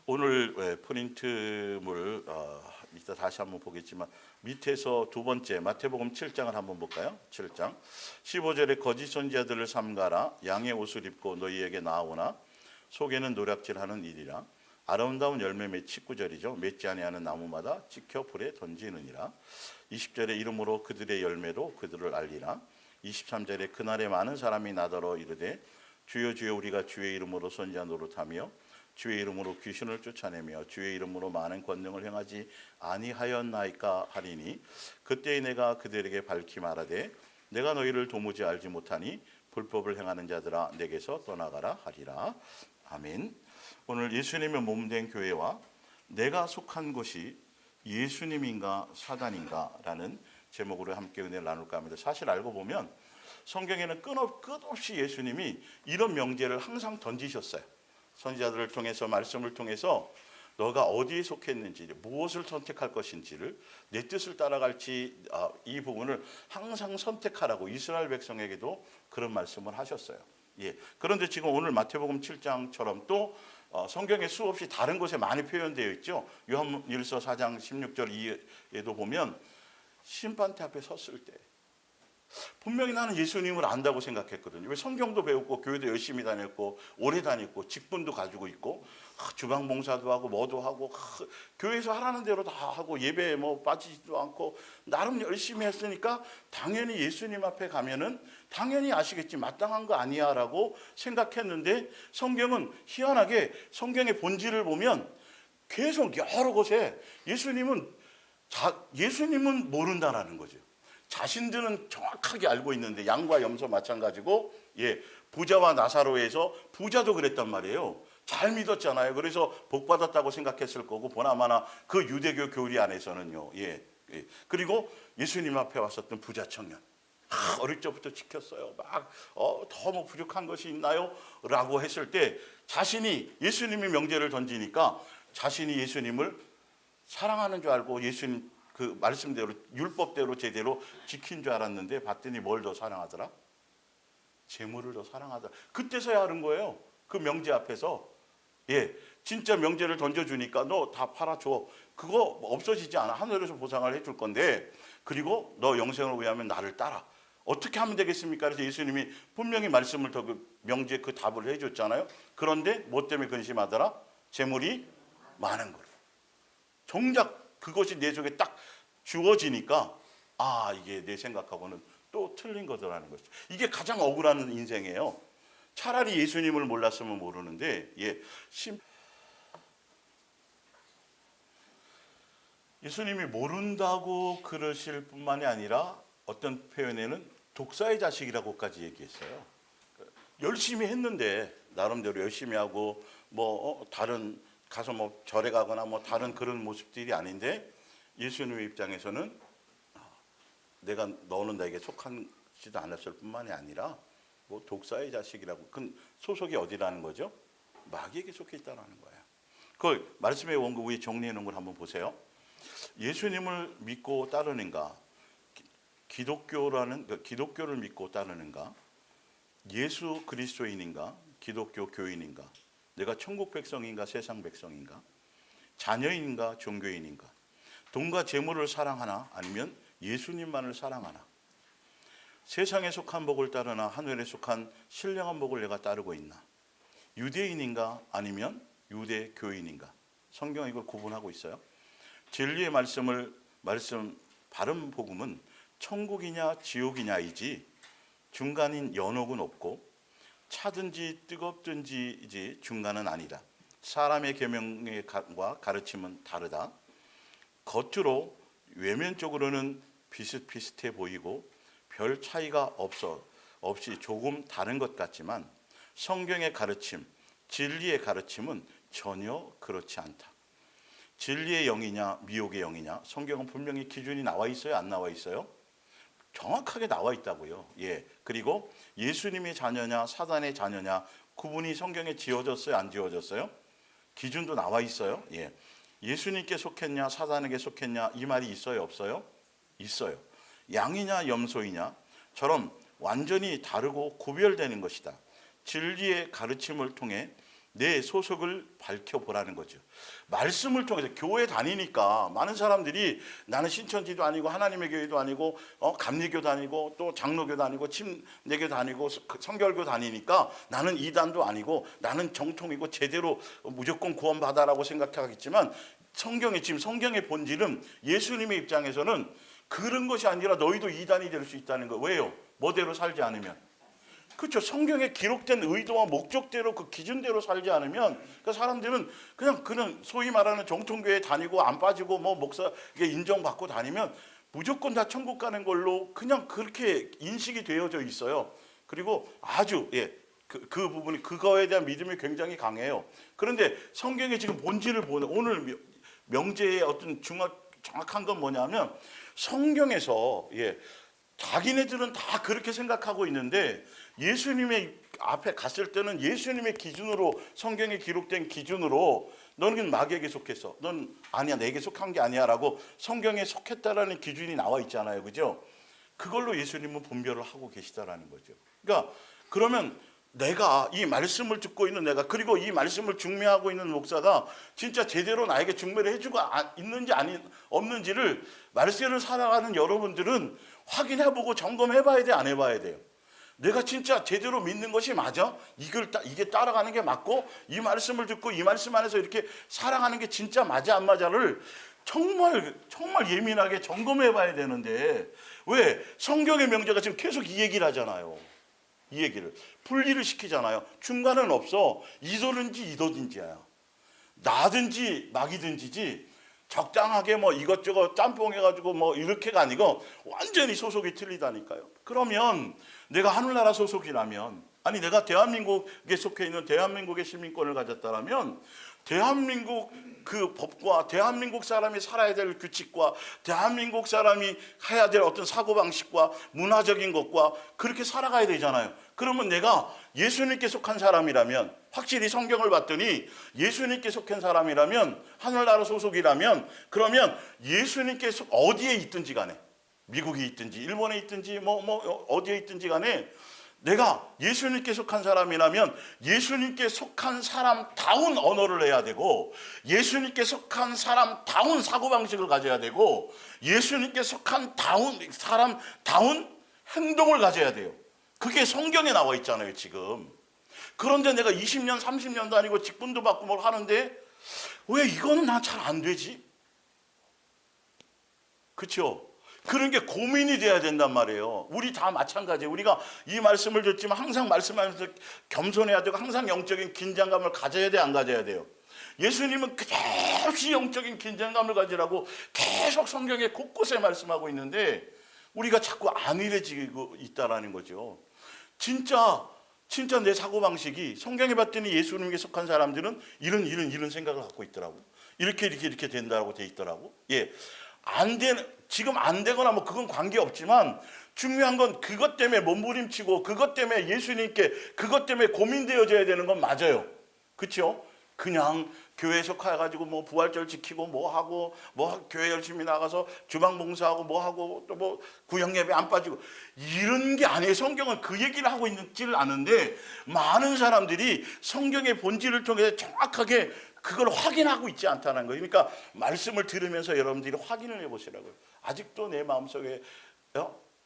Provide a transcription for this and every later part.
오늘 프린트물 이따 다시 한번 보겠지만 밑에서 두 번째 마태복음 7장을 한번 볼까요? 7장 15절에 거짓 선지자들을 삼가라. 양의 옷을 입고 너희에게 나오나 속에는 노략질하는 일이라. 아름다운 열매 맺 19절이죠. 맺지 아니하는 나무마다 찍혀 불에 던지느니라. 20절에 이름으로 그들의 열매로 그들을 알리라. 23절에 그날에 많은 사람이 나더러 이르되 주여 주여 우리가 주의 이름으로 선지자 노릇하며 주의 이름으로 귀신을 쫓아내며 주의 이름으로 많은 권능을 행하지 아니하였나이까 하리니 그때에 내가 그들에게 밝히 말하되 내가 너희를 도무지 알지 못하니 불법을 행하는 자들아 내게서 떠나가라 하리라. 아멘. 오늘 예수님의 몸된 교회와 내가 속한 곳이 예수님인가 사단인가 라는 제목으로 함께 은혜를 나눌까 합니다. 사실 알고 보면 성경에는 끝없이 예수님이 이런 명제를 항상 던지셨어요. 선지자들을 통해서 말씀을 통해서 너가 어디에 속했는지 무엇을 선택할 것인지를 내 뜻을 따라갈지 이 부분을 항상 선택하라고 이스라엘 백성에게도 그런 말씀을 하셨어요. 예. 그런데 지금 오늘 마태복음 7장처럼 또 성경에 수없이 다른 곳에 많이 표현되어 있죠. 요한일서 4장 16절 이에도 보면 심판대 앞에 섰을 때 분명히 나는 예수님을 안다고 생각했거든요. 왜 성경도 배웠고 교회도 열심히 다녔고 오래 다녔고 직분도 가지고 있고 주방 봉사도 하고 뭐도 하고 교회에서 하라는 대로 다 하고 예배에 뭐 빠지지도 않고 나름 열심히 했으니까 당연히 예수님 앞에 가면은 당연히 아시겠지 마땅한 거 아니야 라고 생각했는데 성경은 희한하게 성경의 본질을 보면 계속 여러 곳에 예수님은 모른다라는 거죠. 자신들은 정확하게 알고 있는데 양과 염소 마찬가지고 부자와 나사로에서 부자도 그랬단 말이에요. 잘 믿었잖아요. 그래서 복 받았다고 생각했을 거고 보나마나 그 유대교 교리 안에서는요. 그리고 예수님 앞에 왔었던 부자 청년 어릴 적부터 지켰어요. 더 뭐 부족한 것이 있나요? 라고 했을 때 자신이 예수님이 명제를 던지니까 자신이 예수님을 사랑하는 줄 알고 예수님 그 말씀대로 율법대로 제대로 지킨 줄 알았는데 봤더니 뭘 더 사랑하더라? 재물을 더 사랑하더라. 그때서야 아는 거예요. 그 명제 앞에서 진짜 명제를 던져주니까 너 다 팔아줘. 그거 없어지지 않아. 하늘에서 보상을 해줄 건데 그리고 너 영생을 위하면 나를 따라. 어떻게 하면 되겠습니까? 그래서 예수님이 분명히 말씀을 더 그 명제 그 답을 해줬잖아요. 그런데 뭐 때문에 근심하더라? 재물이 많은 거로. 정작 그것이 내 속에 딱 주어지니까 이게 내 생각하고는 또 틀린 거더라는 것이죠. 이게 가장 억울한 인생이에요. 차라리 예수님을 몰랐으면 모르는데 예수님이 모른다고 그러실 뿐만이 아니라 어떤 표현에는 독사의 자식이라고까지 얘기했어요. 열심히 했는데 나름대로 열심히 하고 다른 가서 뭐 절에 가거나 뭐 다른 그런 모습들이 아닌데 예수님의 입장에서는 너는 나에게 속하지도 않았을 뿐만이 아니라 뭐 독사의 자식이라고 그 소속이 어디라는 거죠? 마귀에게 속해 있다는 거예요. 그 말씀의 원고 위에 정리해 놓은 걸 한번 보세요. 예수님을 믿고 따르는가? 기독교를 믿고 따르는가? 예수 그리스도인인가? 기독교 교인인가? 내가 천국 백성인가 세상 백성인가? 자녀인가 종교인인가? 돈과 재물을 사랑하나 아니면 예수님만을 사랑하나? 세상에 속한 복을 따르나 하늘에 속한 신령한 복을 내가 따르고 있나? 유대인인가 아니면 유대 교인인가? 성경은 이걸 구분하고 있어요. 진리의 바른 복음은 천국이냐 지옥이냐이지 중간인 연옥은 없고 차든지 뜨겁든지 중간은 아니다. 사람의 계명과 가르침은 다르다. 겉으로 외면적으로는 비슷비슷해 보이고 별 차이가 없이 조금 다른 것 같지만 성경의 가르침, 진리의 가르침은 전혀 그렇지 않다. 진리의 영이냐 미혹의 영이냐 성경은 분명히 기준이 나와 있어요? 안 나와 있어요? 정확하게 나와 있다고요. 그리고 예수님의 자녀냐 사단의 자녀냐 구분이 성경에 지어졌어요? 안 지어졌어요? 기준도 나와 있어요. 예수님께 속했냐 사단에게 속했냐 이 말이 있어요? 없어요? 있어요. 양이냐 염소이냐처럼 완전히 다르고 구별되는 것이다. 진리의 가르침을 통해 내 소속을 밝혀보라는 거죠. 말씀을 통해서 교회 다니니까 많은 사람들이 나는 신천지도 아니고 하나님의 교회도 아니고 감리교 다니고 또 장로교 다니고 침례교 다니고 성결교 다니니까 나는 이단도 아니고 나는 정통이고 제대로 무조건 구원받아라고 생각하겠지만 지금 성경의 본질은 예수님의 입장에서는 그런 것이 아니라 너희도 이단이 될 수 있다는 거예요. 왜요? 뭐대로 살지 않으면. 그렇죠. 성경에 기록된 의도와 목적대로 그 기준대로 살지 않으면 그 사람들은 그냥 소위 말하는 정통교회 다니고 안 빠지고 뭐 목사에게 인정받고 다니면 무조건 다 천국 가는 걸로 그냥 그렇게 인식이 되어져 있어요. 그리고 아주 그 부분이 그거에 대한 믿음이 굉장히 강해요. 그런데 성경의 지금 본질을 보는 오늘 명제의 어떤 정확한 건 뭐냐면 성경에서 자기네들은 다 그렇게 생각하고 있는데 예수님의 앞에 갔을 때는 예수님의 기준으로 성경에 기록된 기준으로 너는 마귀에게 속했어. 넌 아니야 내게 속한 게 아니야 라고 성경에 속했다라는 기준이 나와 있잖아요. 그죠? 그걸로 예수님은 분별을 하고 계시다라는 거죠. 그러니까 그러면 내가 이 말씀을 듣고 있는 내가 그리고 이 말씀을 중매하고 있는 목사가 진짜 제대로 나에게 중매를 해주고 있는지 없는지를 말세를 살아가는 여러분들은 확인해보고 점검해봐야 돼, 안 해봐야 돼요. 내가 진짜 제대로 믿는 것이 맞아? 이게 따라가는 게 맞고 이 말씀을 듣고 이 말씀 안에서 이렇게 살아가는 게 진짜 맞아 안 맞아를 정말 예민하게 점검해봐야 되는데 왜? 성경의 명제가 지금 계속 이 얘기를 하잖아요. 이 얘기를 분리를 시키잖아요. 중간은 없어. 이도든지 이도든지야. 나든지 막이든지지 적당하게 뭐 이것저것 짬뽕 해가지고 뭐 이렇게가 아니고 완전히 소속이 틀리다니까요. 그러면 내가 하늘나라 소속이라면 아니 내가 대한민국에 속해 있는 대한민국의 시민권을 가졌다라면 대한민국 그 법과 대한민국 사람이 살아야 될 규칙과 대한민국 사람이 해야 될 어떤 사고방식과 문화적인 것과 그렇게 살아가야 되잖아요. 그러면 내가 예수님께 속한 사람이라면 확실히 성경을 봤더니 예수님께 속한 사람이라면 하늘나라 소속이라면 그러면 예수님께 어디에 있든지 간에 미국에 있든지 일본에 있든지 뭐 어디에 있든지 간에 내가 예수님께 속한 사람이라면 예수님께 속한 사람다운 언어를 해야 되고 예수님께 속한 사람다운 사고방식을 가져야 되고 예수님께 속한 사람다운 행동을 가져야 돼요. 그게 성경에 나와 있잖아요 지금. 그런데 내가 20년 30년 다니고 직분도 받고 뭘 하는데 왜 이거는 난 잘 안 되지? 그렇죠? 그런 게 고민이 돼야 된단 말이에요. 우리 다 마찬가지예요. 우리가 이 말씀을 듣지만 항상 말씀하면서 겸손해야 되고 항상 영적인 긴장감을 가져야 돼, 안 가져야 돼요? 예수님은 끝없이 영적인 긴장감을 가지라고 계속 성경에 곳곳에 말씀하고 있는데 우리가 자꾸 안일해지고 있다라는 거죠. 진짜 내 사고방식이 성경에 봤더니 예수님께 속한 사람들은 이런 생각을 갖고 있더라고. 이렇게 된다고 돼 있더라고. 지금 안 되거나 뭐 그건 관계없지만 중요한 건 그것 때문에 몸부림치고 그것 때문에 예수님께 그것 때문에 고민되어져야 되는 건 맞아요. 그렇죠? 그냥 교회에 속해가지고 뭐 부활절 지키고 뭐 하고 뭐 교회 열심히 나가서 주방 봉사하고 뭐 하고 또 뭐 구역 예배 안 빠지고 이런 게 아니에요. 성경은 그 얘기를 하고 있지를 않은데 많은 사람들이 성경의 본질을 통해서 정확하게 그걸 확인하고 있지 않다는 거예요. 그러니까 말씀을 들으면서 여러분들이 확인을 해보시라고요. 아직도 내 마음속에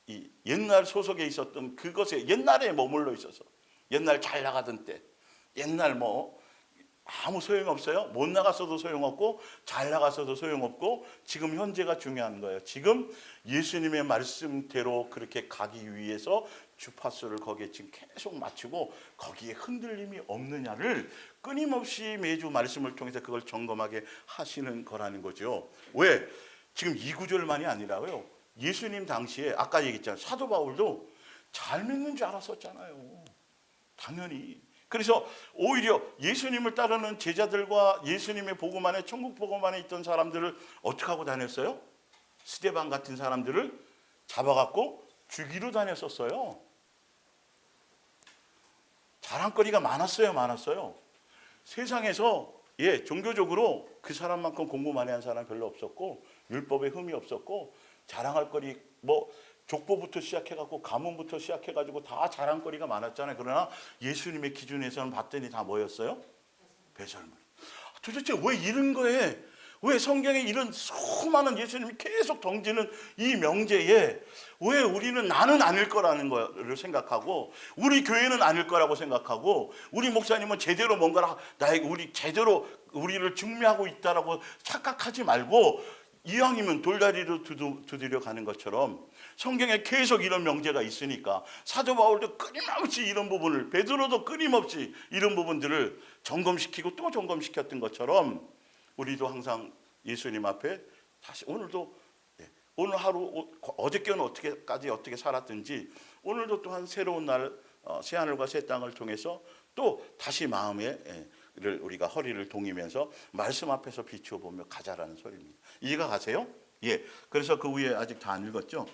이 옛날 소속에 있었던 그것에 옛날에 머물러 있어서 옛날 잘 나가던 때 옛날 뭐 아무 소용없어요. 못 나갔어도 소용없고 잘 나갔어도 소용없고 지금 현재가 중요한 거예요. 지금 예수님의 말씀대로 그렇게 가기 위해서 주파수를 거기에 지금 계속 맞추고 거기에 흔들림이 없느냐를 끊임없이 매주 말씀을 통해서 그걸 점검하게 하시는 거라는 거죠. 왜? 지금 이 구절만이 아니라고요. 예수님 당시에 아까 얘기했잖아요. 사도 바울도 잘 믿는 줄 알았었잖아요. 당연히. 그래서 오히려 예수님을 따르는 제자들과 예수님의 복음 안에 천국 복음 안에 있던 사람들을 어떻게 하고 다녔어요? 스데반 같은 사람들을 잡아갖고 죽이러 다녔었어요. 자랑거리가 많았어요. 세상에서 종교적으로 그 사람만큼 공부 많이 한 사람 별로 없었고 율법에 흠이 없었고 자랑할 거리 뭐 족보부터 시작해갖고 가문부터 시작해가지고 다 자랑거리가 많았잖아요. 그러나 예수님의 기준에서는 봤더니 다 뭐였어요? 배설물. 도대체 왜 이런 거에, 왜 성경에 이런 수많은 예수님이 계속 던지는 이 명제에 왜 우리는 나는 아닐 거라는 거를 생각하고, 우리 교회는 아닐 거라고 생각하고, 우리 목사님은 제대로 뭔가를 우리 제대로 우리를 증명하고 있다라고 착각하지 말고, 이왕이면 돌다리로 두드려 가는 것처럼 성경에 계속 이런 명제가 있으니까 사도 바울도 끊임없이 이런 부분을, 베드로도 끊임없이 이런 부분들을 점검시키고 또 점검시켰던 것처럼 우리도 항상 예수님 앞에 다시 오늘도, 오늘 하루, 어저께는 어떻게 살았든지 오늘도 또한 새로운 날, 새 하늘과 새 땅을 통해서 또 다시 마음에 우리가 허리를 동이면서 말씀 앞에서 비추어 보며 가자라는 소리입니다. 이해가 가세요? 예. 그래서 그 위에 아직 다 안 읽었죠?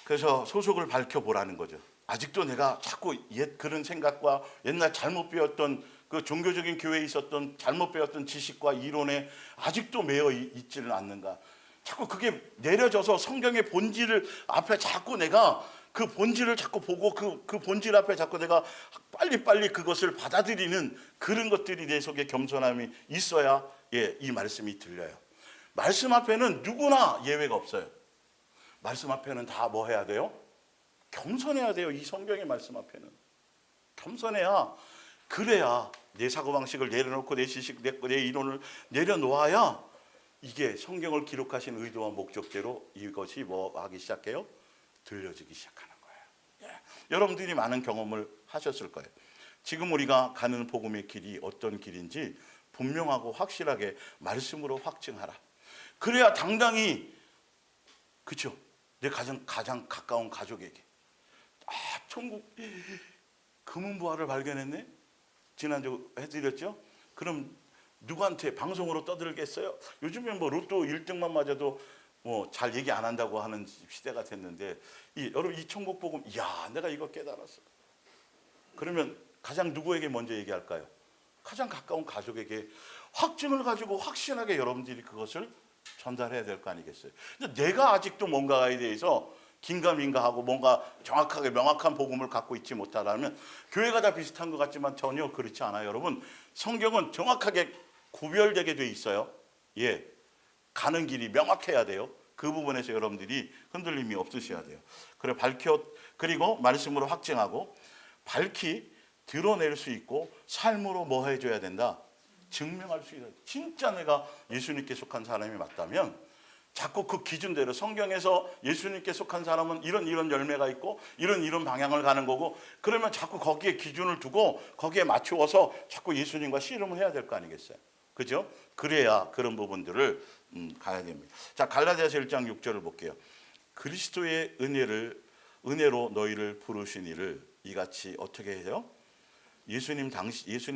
그래서 소속을 밝혀보라는 거죠. 아직도 내가 자꾸 옛 그런 생각과 옛날 잘못 배웠던 그 종교적인 교회에 있었던 잘못 배웠던 지식과 이론에 아직도 매여 있지는 않는가. 자꾸 그게 내려져서 성경의 본질을 앞에 자꾸 내가 그 본질을 자꾸 보고 그 본질 앞에 자꾸 내가 빨리빨리 그것을 받아들이는 그런 것들이 내 속에 겸손함이 있어야 이 말씀이 들려요. 말씀 앞에는 누구나 예외가 없어요. 말씀 앞에는 다 뭐 해야 돼요? 겸손해야 돼요. 이 성경의 말씀 앞에는 겸손해야, 그래야 내 사고방식을 내려놓고 내 지식, 내 이론을 내려놓아야 이게 성경을 기록하신 의도와 목적대로 이것이 뭐 하기 시작해요? 들려지기 시작하는 거예요. 여러분들이 많은 경험을 하셨을 거예요. 지금 우리가 가는 복음의 길이 어떤 길인지 분명하고 확실하게 말씀으로 확증하라. 그래야 당당히, 그렇죠? 내 가장 가까운 가족에게, 천국 금은보화를 발견했네? 지난주 해드렸죠? 그럼 누구한테 방송으로 떠들겠어요? 요즘엔 뭐 로또 1등만 맞아도 뭐 잘 얘기 안 한다고 하는 시대가 됐는데, 여러분 이 천국 복음, 야, 내가 이거 깨달았어. 그러면 가장 누구에게 먼저 얘기할까요? 가장 가까운 가족에게 확증을 가지고 확신하게 여러분들이 그것을 전달해야 될 거 아니겠어요? 근데 내가 아직도 뭔가에 대해서 긴가민가하고 뭔가 정확하게 명확한 복음을 갖고 있지 못하다면 교회가 다 비슷한 것 같지만 전혀 그렇지 않아요. 여러분, 성경은 정확하게 구별되게 돼 있어요. 가는 길이 명확해야 돼요. 그 부분에서 여러분들이 흔들림이 없으셔야 돼요. 그리고 말씀으로 확증하고 밝히 드러낼 수 있고 삶으로 뭐 해줘야 된다? 증명할 수 있다. 진짜 내가 예수님께 속한 사람이 맞다면 자꾸 그 기준대로, 성경에서 예수님께 속한 사람은 이런 열매가 있고 이런 방향을 가는 거고, 그러면 자꾸 거기에 기준을 두고 거기에 맞추어서 자꾸 예수님과 씨름을 해야 될 거 아니겠어요? 그죠? 그래야 그런 부분들을 가야 됩니다. 자, 갈라디아서 1장 6절을 볼게요. 그리스도의 은혜로 너희를 부르시니를 이같이 어떻게 해요? 예수님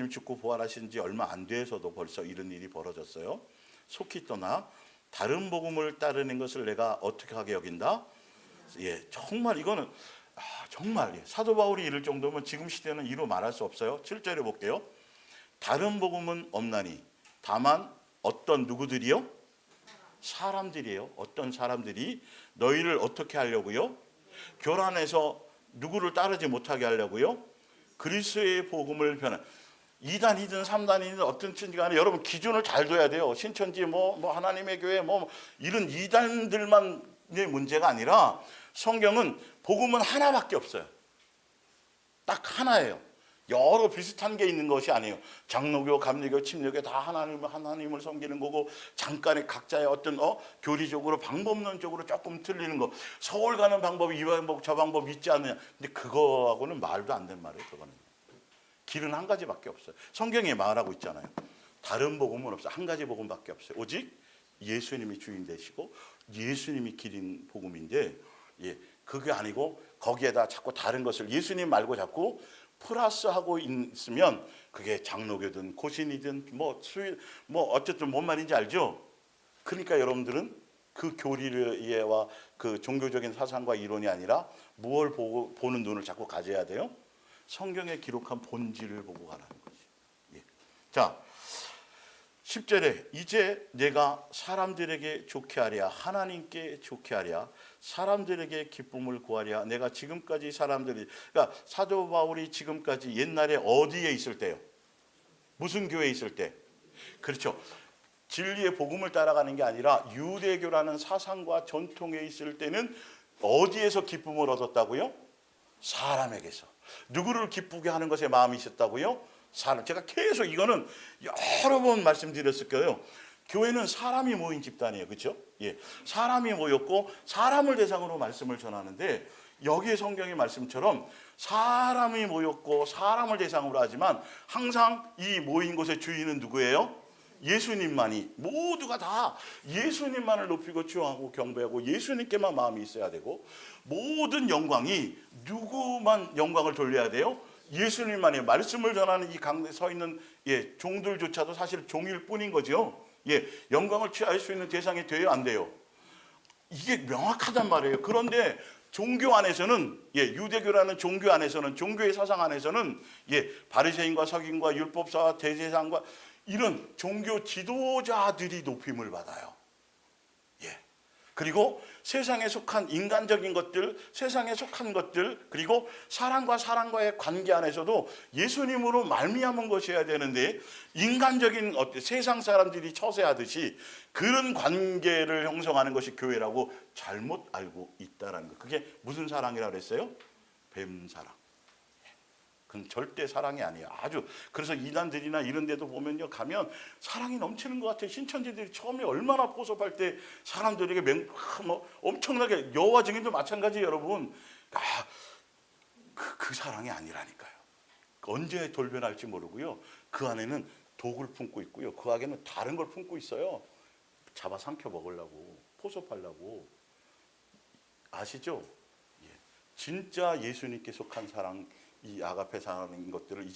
죽고 부활하신 지 얼마 안 돼서도 벌써 이런 일이 벌어졌어요. 속히 떠나 다른 복음을 따르는 것을 내가 어떻게 하게 여긴다? 정말 이거는 정말 사도 바울이 이럴 정도면 지금 시대는 이루 말할 수 없어요. 7절에 볼게요. 다른 복음은 없나니 다만 어떤 누구들이요? 사람들이에요. 어떤 사람들이 너희를 어떻게 하려고요? 교란해서 누구를 따르지 못하게 하려고요? 그리스도의 복음을 변한, 2단이든 3단이든 어떤 든지 간에 여러분 기준을 잘 둬야 돼요. 신천지 뭐 하나님의 교회 뭐 이런 2단들만의 문제가 아니라 성경은 복음은 하나밖에 없어요. 딱 하나예요. 여러 비슷한 게 있는 것이 아니에요. 장로교, 감리교, 침례교 다 하나님을 섬기는 거고, 잠깐의 각자의 어떤 교리적으로 방법론적으로 조금 틀리는 거, 서울 가는 방법이 이 방법 저 방법 있지 않느냐. 근데 그거하고는 말도 안 되는 말이에요. 그거는 길은 한 가지밖에 없어요. 성경에 말하고 있잖아요. 다른 복음은 없어요. 한 가지 복음밖에 없어요. 오직 예수님이 주인 되시고 예수님이 길인 복음인데, 그게 아니고 거기에다 자꾸 다른 것을 예수님 말고 자꾸 플러스하고 있으면 그게 장로교든 고신이든 뭐 어쨌든 뭔 말인지 알죠? 그러니까 여러분들은 그 교리와 그 종교적인 사상과 이론이 아니라 무엇을 보는 눈을 자꾸 가져야 돼요? 성경에 기록한 본질을 보고 가라는 거지. 자, 10절에 이제 내가 사람들에게 좋게 하랴, 하나님께 좋게 하랴, 사람들에게 기쁨을 구하랴. 내가 지금까지 그러니까 사도 바울이 지금까지 옛날에 어디에 있을 때요? 무슨 교회에 있을 때? 그렇죠. 진리의 복음을 따라가는 게 아니라 유대교라는 사상과 전통에 있을 때는 어디에서 기쁨을 얻었다고요? 사람에게서. 누구를 기쁘게 하는 것에 마음이 있었다고요? 사람. 제가 계속 이거는 여러 번 말씀드렸을 거예요. 교회는 사람이 모인 집단이에요. 그렇죠? 예. 사람이 모였고 사람을 대상으로 말씀을 전하는데 여기에 성경의 말씀처럼 사람이 모였고 사람을 대상으로 하지만 항상 이 모인 곳의 주인은 누구예요? 예수님만이. 모두가 다 예수님만을 높이고 추앙하고 경배하고 예수님께만 마음이 있어야 되고 모든 영광이 누구만 영광을 돌려야 돼요? 예수님만이. 말씀을 전하는 이 강대에 서 있는 종들조차도 사실 종일 뿐인 거죠. 영광을 취할 수 있는 대상이 돼요, 안 돼요? 이게 명확하단 말이에요. 그런데 종교 안에서는 유대교라는 종교 안에서는 종교의 사상 안에서는 바리새인과 서기관과 율법사와 대제사장과 이런 종교 지도자들이 높임을 받아요. 그리고 세상에 속한 인간적인 것들, 세상에 속한 것들, 그리고 사람과 사람과의 관계 안에서도 예수님으로 말미암은 것이어야 되는데 인간적인 세상 사람들이 처세하듯이 그런 관계를 형성하는 것이 교회라고 잘못 알고 있다는 것. 그게 무슨 사랑이라고 그랬어요? 뱀사랑. 그건 절대 사랑이 아니에요. 아주. 그래서 이단들이나 이런 데도 보면요, 가면 사랑이 넘치는 것 같아요. 신천지들이 처음에 얼마나 포섭할 때 사람들에게 엄청나게, 여호와 증인도 마찬가지. 여러분, 그 사랑이 아니라니까요. 언제 돌변할지 모르고요, 그 안에는 독을 품고 있고요, 그 안에는 다른 걸 품고 있어요. 잡아 삼켜 먹으려고, 포섭하려고. 아시죠? 진짜 예수님께 속한 사랑, 이 아가페 사랑인 것들을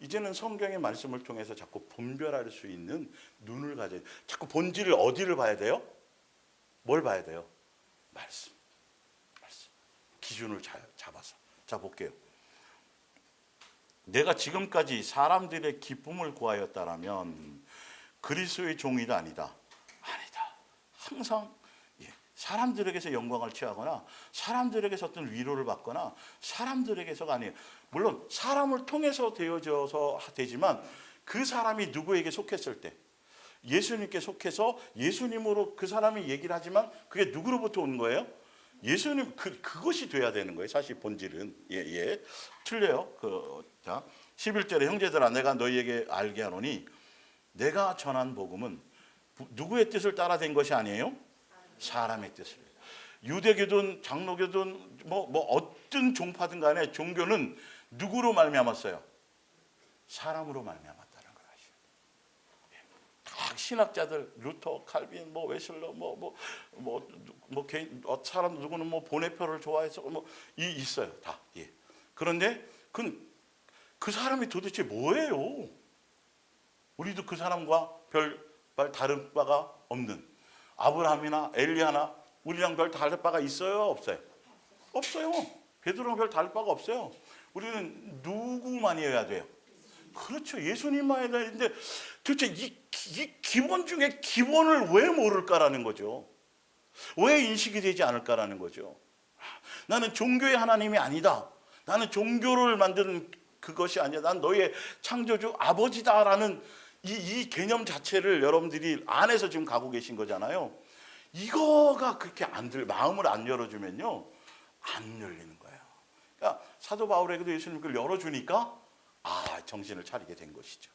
이제는 성경의 말씀을 통해서 자꾸 분별할 수 있는 눈을 가져야 돼요. 자꾸 본질을 어디를 봐야 돼요? 뭘 봐야 돼요? 말씀. 기준을 잡아서. 자, 볼게요. 내가 지금까지 사람들의 기쁨을 구하였다라면 그리스도의 종이다, 아니다? 아니다. 항상 사람들에게서 영광을 취하거나 사람들에게서 어떤 위로를 받거나 사람들에게서가 아니에요. 물론 사람을 통해서 되어져서 되지만 그 사람이 누구에게 속했을 때, 예수님께 속해서 예수님으로 그 사람이 얘기를 하지만 그게 누구로부터 온 거예요? 예수님. 그것이 돼야 되는 거예요. 사실 본질은. 틀려요. 자, 11절에 형제들아, 내가 너희에게 알게 하노니 내가 전한 복음은 누구의 뜻을 따라 된 것이 아니에요? 사람의 뜻을. 유대교든 장로교든 어떤 종파든 간에 종교는 누구로 말미암았어요? 사람으로 말미암았다는 걸 아시죠? 각 신학자들, 루터, 칼빈, 웨슬러, 개인 사람 누구는 보네표를 좋아해서 있어요, 다. 그런데 그 사람이 도대체 뭐예요? 우리도 그 사람과 별 다른 바가 없는, 아브라함이나 엘리야나 우리랑 별 다를 바가 있어요, 없어요? 없어요. 베드로랑 별 다를 바가 없어요. 우리는 누구만이어야 돼요? 그렇죠, 예수님만 해야 되는데 도대체 이 기본 중에 기본을 왜 모를까라는 거죠. 왜 인식이 되지 않을까라는 거죠. 나는 종교의 하나님이 아니다, 나는 종교를 만드는 그것이 아니야, 난 너의 창조주 아버지다라는 이 개념 자체를 여러분들이 안에서 지금 가고 계신 거잖아요. 이거가 그렇게 마음을 안 열어주면요, 안 열리는 거예요. 그러니까 사도 바울에게도 예수님 그걸 열어주니까 정신을 차리게 된 것이죠.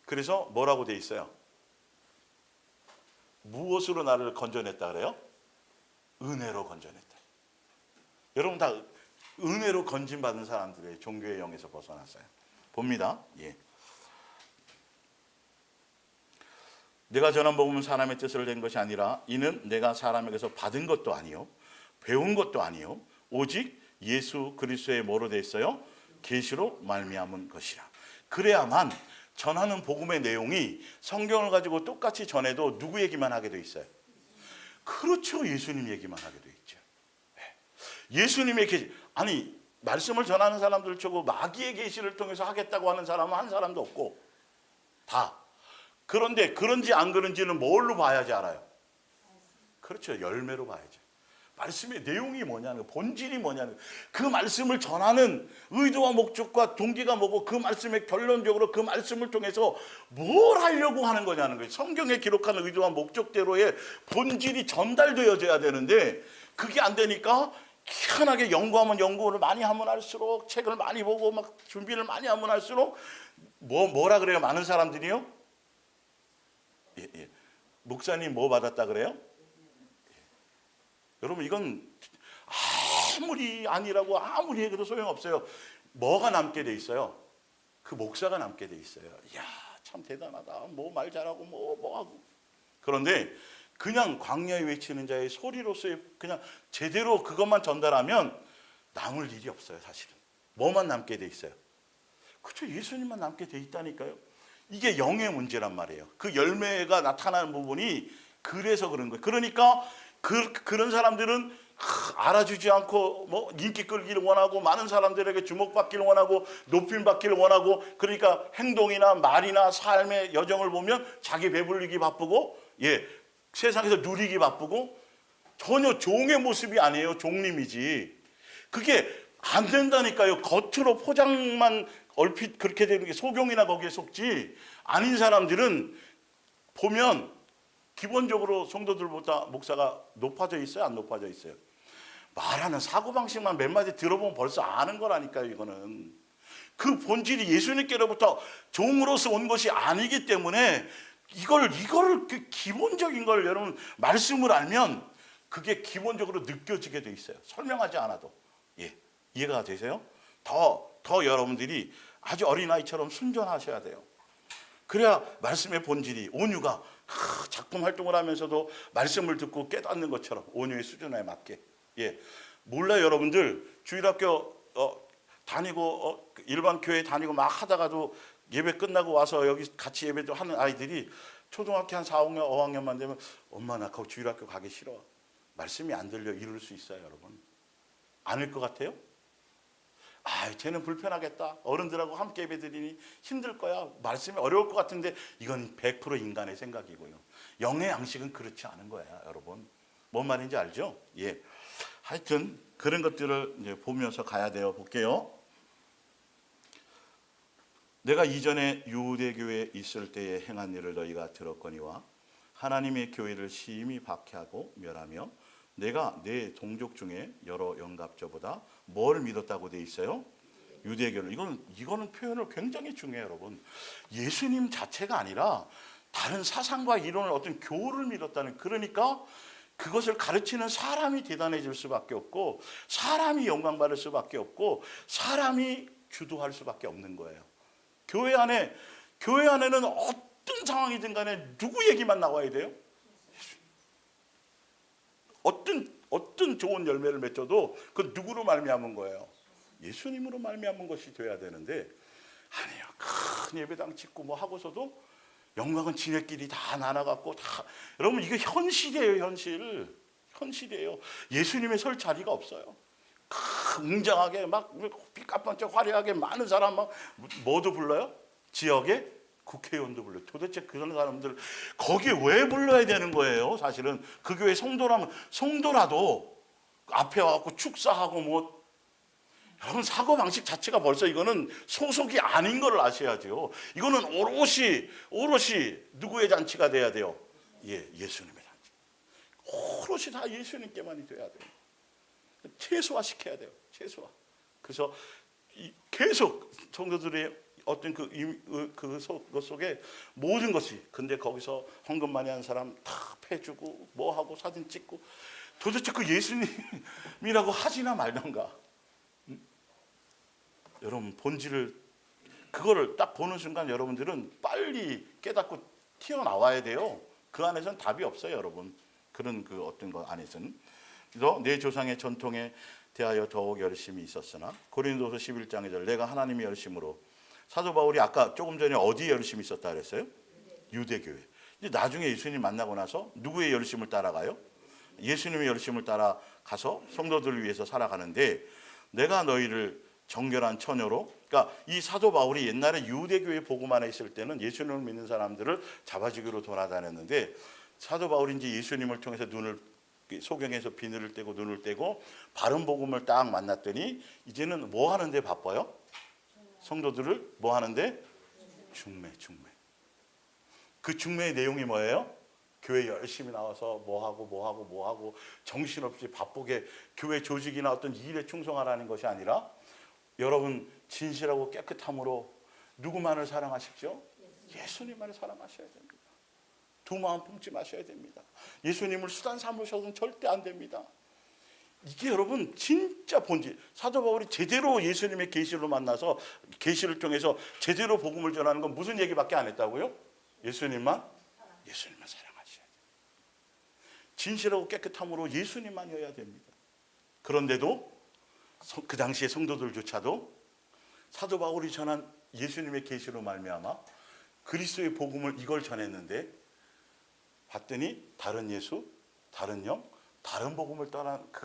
그래서 뭐라고 돼 있어요? 무엇으로 나를 건져냈다 그래요? 은혜로 건져냈다. 여러분 다 은혜로 건진받은 사람들의 종교의 영에서 벗어났어요. 봅니다. 내가 전한 복음은 사람의 뜻으로 된 것이 아니라 이는 내가 사람에게서 받은 것도 아니요 배운 것도 아니요 오직 예수 그리스도의 뭐로 돼 있어요? 계시로 말미암은 것이라. 그래야만 전하는 복음의 내용이 성경을 가지고 똑같이 전해도 누구 얘기만 하게 돼 있어요? 그렇죠, 예수님 얘기만 하게 돼 있죠. 예수님의 계시. 아니, 말씀을 전하는 사람들 치고 마귀의 계시를 통해서 하겠다고 하는 사람은 한 사람도 없고 다. 그런데 그런지 안 그런지는 뭘로 봐야지 알아요? 그렇죠, 열매로 봐야죠. 말씀의 내용이 뭐냐는 거, 본질이 뭐냐는 거. 그 말씀을 전하는 의도와 목적과 동기가 뭐고 그 말씀의 결론적으로 그 말씀을 통해서 뭘 하려고 하는 거냐는 거예요. 성경에 기록한 의도와 목적대로의 본질이 전달되어져야 되는데 그게 안 되니까 희한하게 연구하면 연구를 많이 하면 할수록 책을 많이 보고 막 준비를 많이 하면 할수록 뭐라 그래요? 많은 사람들이요? 예. 목사님 뭐 받았다 그래요? 여러분 이건 아무리 아니라고 아무리 해도 소용없어요. 뭐가 남게 돼 있어요? 그 목사가 남게 돼 있어요. 이야 참 대단하다. 뭐 말 잘하고 뭐 하고. 그런데 그냥 광야에 외치는 자의 소리로서의 그냥 제대로 그것만 전달하면 남을 일이 없어요. 사실은 뭐만 남게 돼 있어요? 그렇죠. 예수님만 남게 돼 있다니까요. 이게 영의 문제란 말이에요. 그 열매가 나타나는 부분이 그래서 그런 거예요. 그러니까 그런 사람들은 알아주지 않고 뭐 인기 끌기를 원하고 많은 사람들에게 주목받기를 원하고 높임받기를 원하고 그러니까 행동이나 말이나 삶의 여정을 보면 자기 배불리기 바쁘고 세상에서 누리기 바쁘고 전혀 종의 모습이 아니에요. 종림이지. 그게 안 된다니까요. 겉으로 포장만 얼핏 그렇게 되는 게 소경이나 거기에 속지 아닌 사람들은 보면 기본적으로 성도들보다 목사가 높아져 있어요? 안 높아져 있어요? 말하는 사고방식만 몇 마디 들어보면 벌써 아는 거라니까요. 이거는 그 본질이 예수님께로부터 종으로서 온 것이 아니기 때문에 이거를 그 기본적인 걸 여러분 말씀을 알면 그게 기본적으로 느껴지게 돼 있어요. 설명하지 않아도. 이해가 되세요? 더 여러분들이 아주 어린아이처럼 순전하셔야 돼요. 그래야 말씀의 본질이 온유가 작품 활동을 하면서도 말씀을 듣고 깨닫는 것처럼 온유의 수준에 맞게. 몰라요. 여러분들 주일학교 다니고 일반 교회 다니고 막 하다가도 예배 끝나고 와서 여기 같이 예배도 하는 아이들이 초등학교 한 4, 5학년, 5학년만 되면 엄마 나 거기 주일학교 가기 싫어. 말씀이 안 들려 이럴 수 있어요. 여러분. 아닐 것 같아요? 쟤는 불편하겠다. 어른들하고 함께 예배드리니 힘들 거야. 말씀이 어려울 것 같은데 이건 100% 인간의 생각이고요. 영의 양식은 그렇지 않은 거예요. 여러분. 뭔 말인지 알죠? 하여튼 그런 것들을 이제 보면서 가야 돼요. 볼게요. 내가 이전에 유대교회에 있을 때에 행한 일을 너희가 들었거니와 하나님의 교회를 심히 박해하고 멸하며 내가 내 동족 중에 여러 영갑자보다 뭘 믿었다고 돼 있어요? 유대교를. 이거는 표현을 굉장히 중요해요, 여러분. 예수님 자체가 아니라 다른 사상과 이론을 어떤 교를 믿었다는, 그러니까 그것을 가르치는 사람이 대단해질 수밖에 없고 사람이 영광받을 수밖에 없고 사람이 주도할 수밖에 없는 거예요. 교회 안에는 어떤 상황이든 간에 누구 얘기만 나와야 돼요? 어떤 좋은 열매를 맺어도 그 누구로 말미암은 거예요? 예수님으로 말미암은 것이 돼야 되는데 아니에요. 큰 예배당 짓고 뭐 하고서도 영광은 지네끼리 다 나눠갖고 다. 여러분 이게 현실이에요. 현실이에요. 예수님의 설 자리가 없어요. 웅장하게 막 삐까뻔쩍 화려하게 많은 사람 막 뭐도 불러요? 지역에 국회의원도 불러요. 도대체 그런 사람들 거기에 왜 불러야 되는 거예요? 사실은 그 교회 성도라도 앞에 와갖고 축사하고 뭐 여러분 사고방식 자체가 벌써 이거는 소속이 아닌 걸 아셔야죠. 이거는 오롯이 누구의 잔치가 돼야 돼요? 예수님의 잔치. 오롯이 다 예수님께만이 돼야 돼요. 최소화시켜야 돼요. 최소화. 그래서 계속 성도들의 어떤 그 속에 모든 것이, 근데 거기서 헌금 많이 한 사람 다 패주고 뭐하고 사진 찍고 도대체 그 예수님이라고 하지나 말던가. 여러분 본질을 그거를 딱 보는 순간 여러분들은 빨리 깨닫고 튀어나와야 돼요. 그 안에서는 답이 없어요, 여러분. 그런 그 어떤 것 안에서는. 그래서 내 조상의 전통에 대하여 더욱 열심히 있었으나 고린도서 11장에 내가 하나님의 열심으로. 사도 바울이 아까 조금 전에 어디에 열심히 있었다 그랬어요? 유대교회. 이제 나중에 예수님 만나고 나서 누구의 열심을 따라가요? 예수님의 열심을 따라가서 성도들을 위해서 살아가는데 내가 너희를 정결한 처녀로. 그러니까 이 사도 바울이 옛날에 유대교회 복음만에 있을 때는 예수님을 믿는 사람들을 잡아주기로 돌아다녔는데 사도 바울이 이제 예수님을 통해서 눈을 소경에서 비늘을 떼고 눈을 떼고 바른 복음을 딱 만났더니 이제는 뭐 하는데 바빠요? 성도들을 뭐 하는데? 중매. 그 중매의 내용이 뭐예요? 교회 열심히 나와서 뭐 하고 정신없이 바쁘게 교회 조직이나 어떤 일에 충성하라는 것이 아니라 여러분 진실하고 깨끗함으로 누구만을 사랑하십시오? 예수님만을 사랑하셔야 됩니다. 두 마음 품지 마셔야 됩니다. 예수님을 수단 삼으셔서는 절대 안 됩니다. 이게 여러분 진짜 본질. 사도 바울이 제대로 예수님의 계시로 만나서 계시를 통해서 제대로 복음을 전하는 건 무슨 얘기밖에 안 했다고요? 예수님만 사랑하셔야 돼요. 진실하고 깨끗함으로 예수님만이어야 됩니다. 그런데도 그 당시의 성도들조차도 사도 바울이 전한 예수님의 계시로 말미암아 그리스도의 복음을 이걸 전했는데 봤더니 다른 예수, 다른 영, 다른 복음을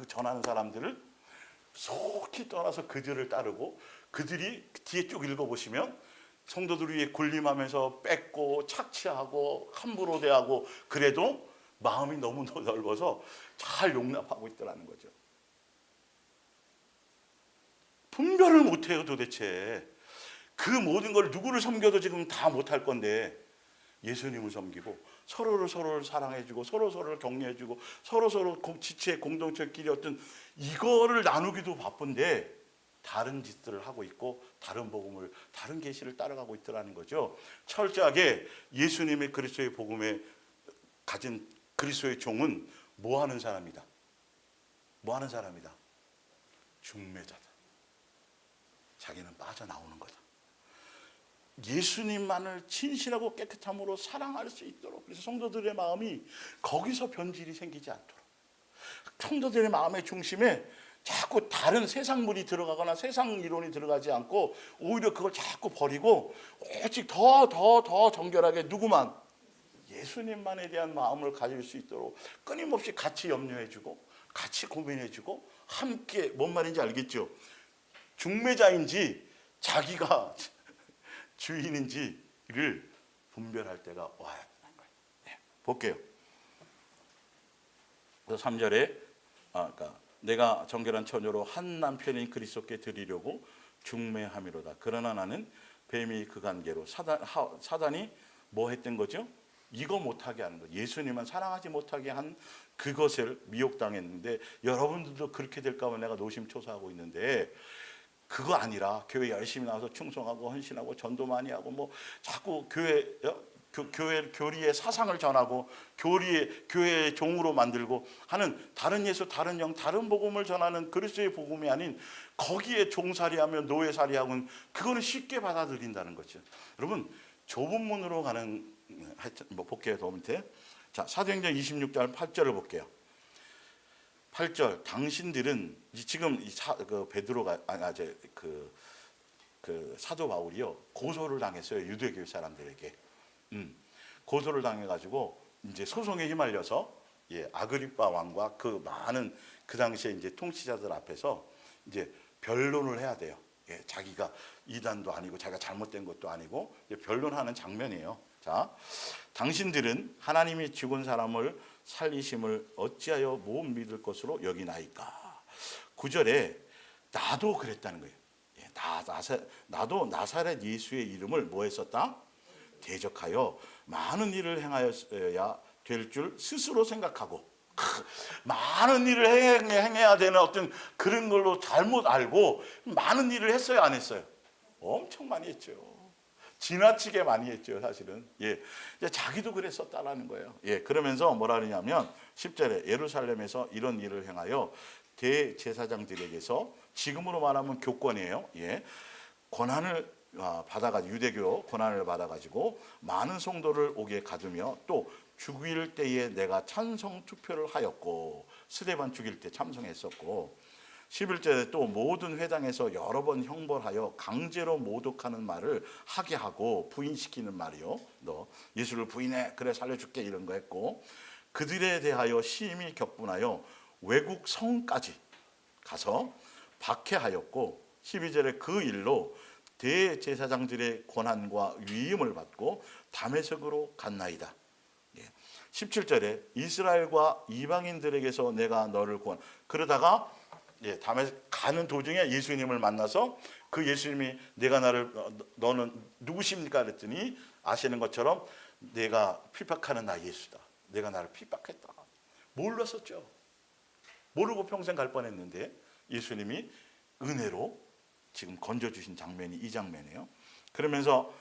전하는 사람들을 속히 떠나서 그들을 따르고 그들이 뒤에 쭉 읽어보시면 성도들 위에 군림하면서 뺏고 착취하고 함부로 대하고 그래도 마음이 너무 넓어서 잘 용납하고 있더라는 거죠. 분별을 못해요 도대체. 그 모든 걸 누구를 섬겨도 지금 다 못할 건데 예수님을 섬기고 서로를 사랑해주고 서로를 격려해주고 서로 지체의 공동체끼리 어떤 이거를 나누기도 바쁜데 다른 짓들을 하고 있고 다른 복음을 다른 계시를 따라가고 있더라는 거죠. 철저하게 예수님의 그리스도의 복음에 가진 그리스도의 종은 뭐 하는 사람이다? 뭐 하는 사람이다? 중매자다. 자기는 빠져나오는 거다. 예수님만을 진실하고 깨끗함으로 사랑할 수 있도록. 그래서 성도들의 마음이 거기서 변질이 생기지 않도록, 성도들의 마음의 중심에 자꾸 다른 세상물이 들어가거나 세상 이론이 들어가지 않고 오히려 그걸 자꾸 버리고 오직 더 정결하게 누구만? 예수님만에 대한 마음을 가질 수 있도록 끊임없이 같이 염려해주고 같이 고민해주고 함께, 뭔 말인지 알겠죠? 중매자인지 자기가 주인인지를 분별할 때가 와야 되는 거예요. 네, 볼게요. 그래서 3절에 그러니까 내가 정결한 처녀로 한 남편인 그리스도께 드리려고 중매함이로다. 그러나 나는 뱀이 그 관계로 사단이 뭐 했던 거죠? 이거 못하게 하는 거. 예수님만 사랑하지 못하게 한 그것을 미혹당했는데 여러분들도 그렇게 될까 봐 내가 노심초사하고 있는데 그거 아니라 교회 열심히 나와서 충성하고 헌신하고 전도 많이 하고 뭐 자꾸 교리의 사상을 전하고 교회의 종으로 만들고 하는 다른 예수, 다른 영, 다른 복음을 전하는 그리스도의 복음이 아닌 거기에 종살이하며 노예살이하고는 그거는 쉽게 받아들인다는 거죠. 여러분 좁은 문으로 가는 뭐 볼게요. 더 밑에 자 사도행전 26장 8절을 볼게요. 8절 당신들은 지금 베드로가 그 사도 바울이요 고소를 당했어요. 유대교 사람들에게 고소를 당해가지고 이제 소송에 휘말려서 아그리빠 왕과 그 많은 그 당시에 이제 통치자들 앞에서 이제 변론을 해야 돼요. 자기가 이단도 아니고 자기가 잘못된 것도 아니고 변론하는 장면이에요. 자, 당신들은 하나님이 죽은 사람을 살리심을 어찌하여 못 믿을 것으로 여기나이까. 9절에 나도 그랬다는 거예요. 나도 나사렛 예수의 이름을 뭐 했었다? 대적하여 많은 일을 행하여야 될 줄 스스로 생각하고 많은 일을 행해야 되는 어떤 그런 걸로 잘못 알고 많은 일을 했어요, 안 했어요? 엄청 많이 했죠. 지나치게 많이 했죠, 사실은. 자기도 그랬었다라는 거예요. 그러면서 뭐라 그러냐면 10절에 예루살렘에서 이런 일을 행하여 대제사장들에게서 지금으로 말하면 교권이에요. 권한을 받아가지고 유대교 권한을 받아가지고 많은 성도를 옥에 가두며 또 죽일 때에 내가 찬성 투표를 하였고 스데반 죽일 때 참석했었고 11절에 또 모든 회당에서 여러 번 형벌하여 강제로 모독하는 말을 하게 하고 부인시키는 말이요. 너 예수를 부인해 그래 살려줄게 이런 거 했고 그들에 대하여 심히 격분하여 외국 성까지 가서 박해하였고 12절에 그 일로 대제사장들의 권한과 위임을 받고 다메섹으로 갔나이다. 17절에 이스라엘과 이방인들에게서 내가 너를 구원. 그러다가 다음에 가는 도중에 예수님을 만나서 그 예수님이 내가 너는 누구십니까? 그랬더니 아시는 것처럼 내가 핍박하는 나 예수다. 내가 나를 핍박했다. 몰랐었죠. 모르고 평생 갈 뻔했는데 예수님이 은혜로 지금 건져주신 장면이 이 장면이에요. 그러면서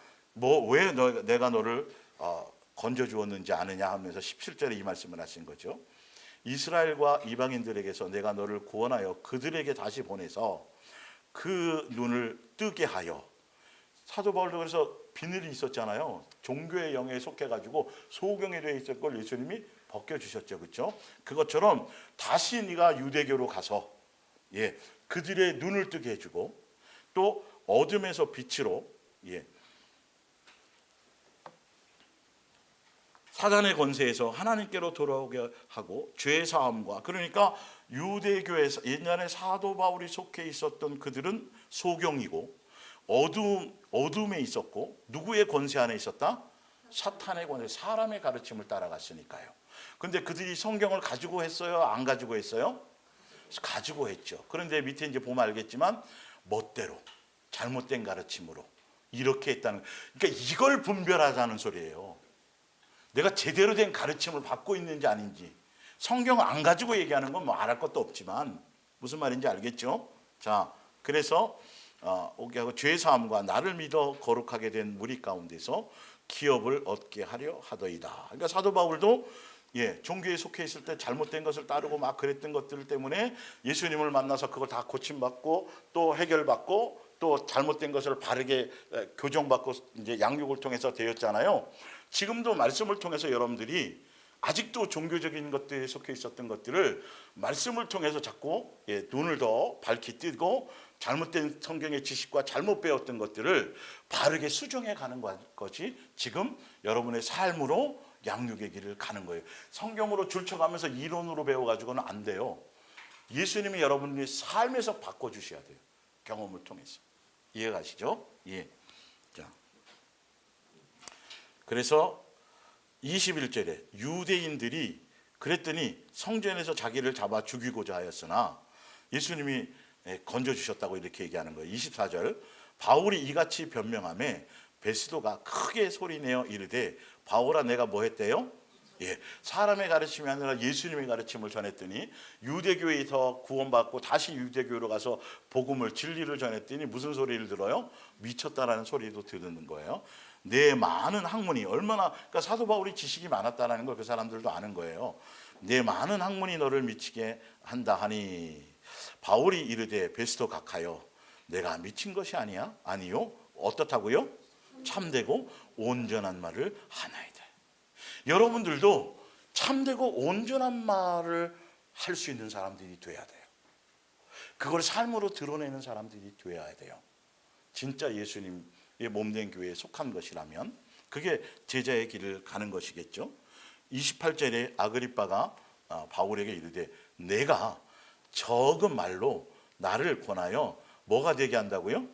왜 내가 너를 건져주었는지 아느냐 하면서 17절에 이 말씀을 하신 거죠. 이스라엘과 이방인들에게서 내가 너를 구원하여 그들에게 다시 보내서 그 눈을 뜨게 하여. 사도 바울도 그래서 비늘이 있었잖아요. 종교의 영에 속해가지고 소경에 되어 있을 걸 예수님이 벗겨주셨죠. 그렇죠? 그것처럼 다시 네가 유대교로 가서 그들의 눈을 뜨게 해주고 또 어둠에서 빛으로 사단의 권세에서 하나님께로 돌아오게 하고 죄 사함과, 그러니까 유대교에서 옛날에 사도 바울이 속해 있었던 그들은 소경이고 어둠에 있었고 누구의 권세 안에 있었다? 사탄의 권세, 사람의 가르침을 따라갔으니까요. 근데 그들이 성경을 가지고 했어요? 안 가지고 했어요? 가지고 했죠. 그런데 밑에 이제 보면 알겠지만 멋대로 잘못된 가르침으로 이렇게 했다는, 그러니까 이걸 분별하자는 소리예요. 내가 제대로 된 가르침을 받고 있는지 아닌지. 성경을 안 가지고 얘기하는 건 뭐 안 할 것도 없지만 무슨 말인지 알겠죠? 자, 그래서 오게 하고 죄 사함과 나를 믿어 거룩하게 된 무리 가운데서 기업을 얻게 하려 하더이다. 그러니까 사도 바울도 종교에 속해 있을 때 잘못된 것을 따르고 막 그랬던 것들 때문에 예수님을 만나서 그걸 다 고침받고 또 해결받고 또 잘못된 것을 바르게 교정받고 이제 양육을 통해서 되었잖아요. 지금도 말씀을 통해서 여러분들이 아직도 종교적인 것들에 속해 있었던 것들을 말씀을 통해서 자꾸 눈을 더 밝히 뜨고 잘못된 성경의 지식과 잘못 배웠던 것들을 바르게 수정해 가는 것이 지금 여러분의 삶으로 양육의 길을 가는 거예요. 성경으로 줄쳐가면서 이론으로 배워가지고는 안 돼요. 예수님이 여러분의 삶에서 바꿔주셔야 돼요. 경험을 통해서. 이해가시죠? 자, 그래서 21절에 유대인들이 그랬더니 성전에서 자기를 잡아 죽이고자 하였으나 예수님이 건져주셨다고 이렇게 얘기하는 거예요. 24절 바울이 이같이 변명하며 베스도가 크게 소리내어 이르되 바울아 내가 뭐 했대요? 사람의 가르침이 아니라 예수님의 가르침을 전했더니 유대교에서 구원받고 다시 유대교로 가서 복음을 진리를 전했더니 무슨 소리를 들어요? 미쳤다라는 소리도 듣는 거예요. 내 많은 학문이 얼마나, 그러니까 사도 바울이 지식이 많았다라는 걸 그 사람들도 아는 거예요. 내 많은 학문이 너를 미치게 한다 하니 바울이 이르되 베스도 각하여 내가 미친 것이 아니야? 아니요. 어떻다고요? 참되고 온전한 말을 하나이다. 여러분들도 참되고 온전한 말을 할 수 있는 사람들이 돼야 돼요. 그걸 삶으로 드러내는 사람들이 돼야 돼요. 진짜 예수님의 몸된 교회에 속한 것이라면 그게 제자의 길을 가는 것이겠죠. 28절에 아그리빠가 바울에게 이르되 내가 적은 말로 나를 권하여 뭐가 되게 한다고요?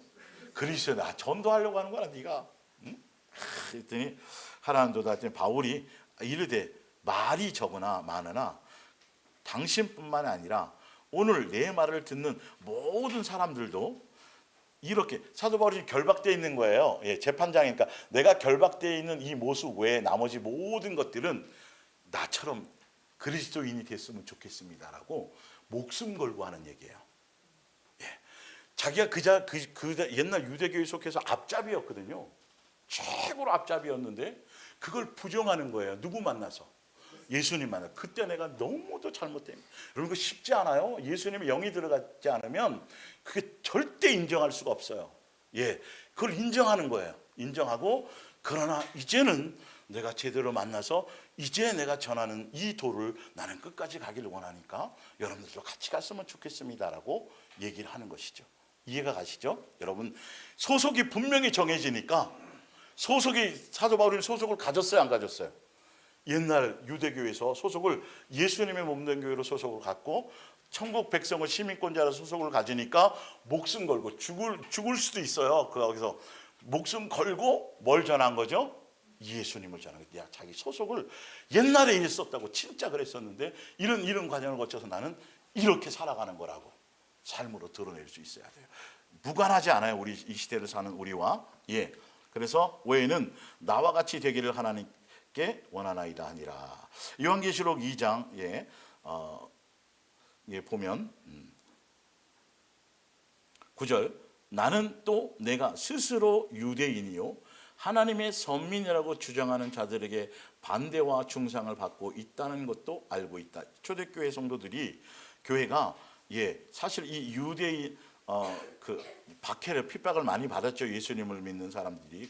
그리스도에 전도하려고 하는 거야 네가. 응? 그랬더니 하라는도다 했더니 바울이 이르되 말이 적으나 많으나 당신뿐만 아니라 오늘 내 말을 듣는 모든 사람들도 이렇게 사도 바울이 결박되어 있는 거예요. 재판장이니까 내가 결박되어 있는 이 모습 외에 나머지 모든 것들은 나처럼 그리스도인이 됐으면 좋겠습니다라고 목숨 걸고 하는 얘기예요. 자기가 그 옛날 유대교에 속해서 앞잡이였거든요. 최고로 앞잡이였는데 그걸 부정하는 거예요. 누구 만나서? 예수님 만나. 그때 내가 너무도 잘못된. 여러분 그 쉽지 않아요. 예수님의 영이 들어가지 않으면 그게 절대 인정할 수가 없어요. 그걸 인정하는 거예요. 인정하고 그러나 이제는 내가 제대로 만나서 이제 내가 전하는 이 도를 나는 끝까지 가기를 원하니까 여러분들도 같이 갔으면 좋겠습니다라고 얘기를 하는 것이죠. 이해가 가시죠? 여러분 소속이 분명히 정해지니까 사도 바울은 소속을 가졌어요, 안 가졌어요? 옛날 유대교에서 소속을 예수님의 몸된 교회로 소속을 갖고 천국 백성을 시민권자로 소속을 가지니까 목숨 걸고 죽을 수도 있어요. 거기서 목숨 걸고 뭘 전한 거죠? 예수님을 전하게 돼. 야, 자기 소속을 옛날에 이랬었다고 진짜 그랬었는데 이런 과정을 거쳐서 나는 이렇게 살아가는 거라고 삶으로 드러낼 수 있어야 돼요. 무관하지 않아요. 우리 이 시대를 사는 우리와. 예. 그래서 외에는 나와 같이 되기를 하나님께 원하나이다 하니라. 요한계시록 2장 보면 9절 나는 또 내가 스스로 유대인이요 하나님의 선민이라고 주장하는 자들에게 반대와 중상을 받고 있다는 것도 알고 있다. 초대교회 성도들이 교회가 사실 이 유대인 그 박해를 핍박을 많이 받았죠. 예수님을 믿는 사람들이.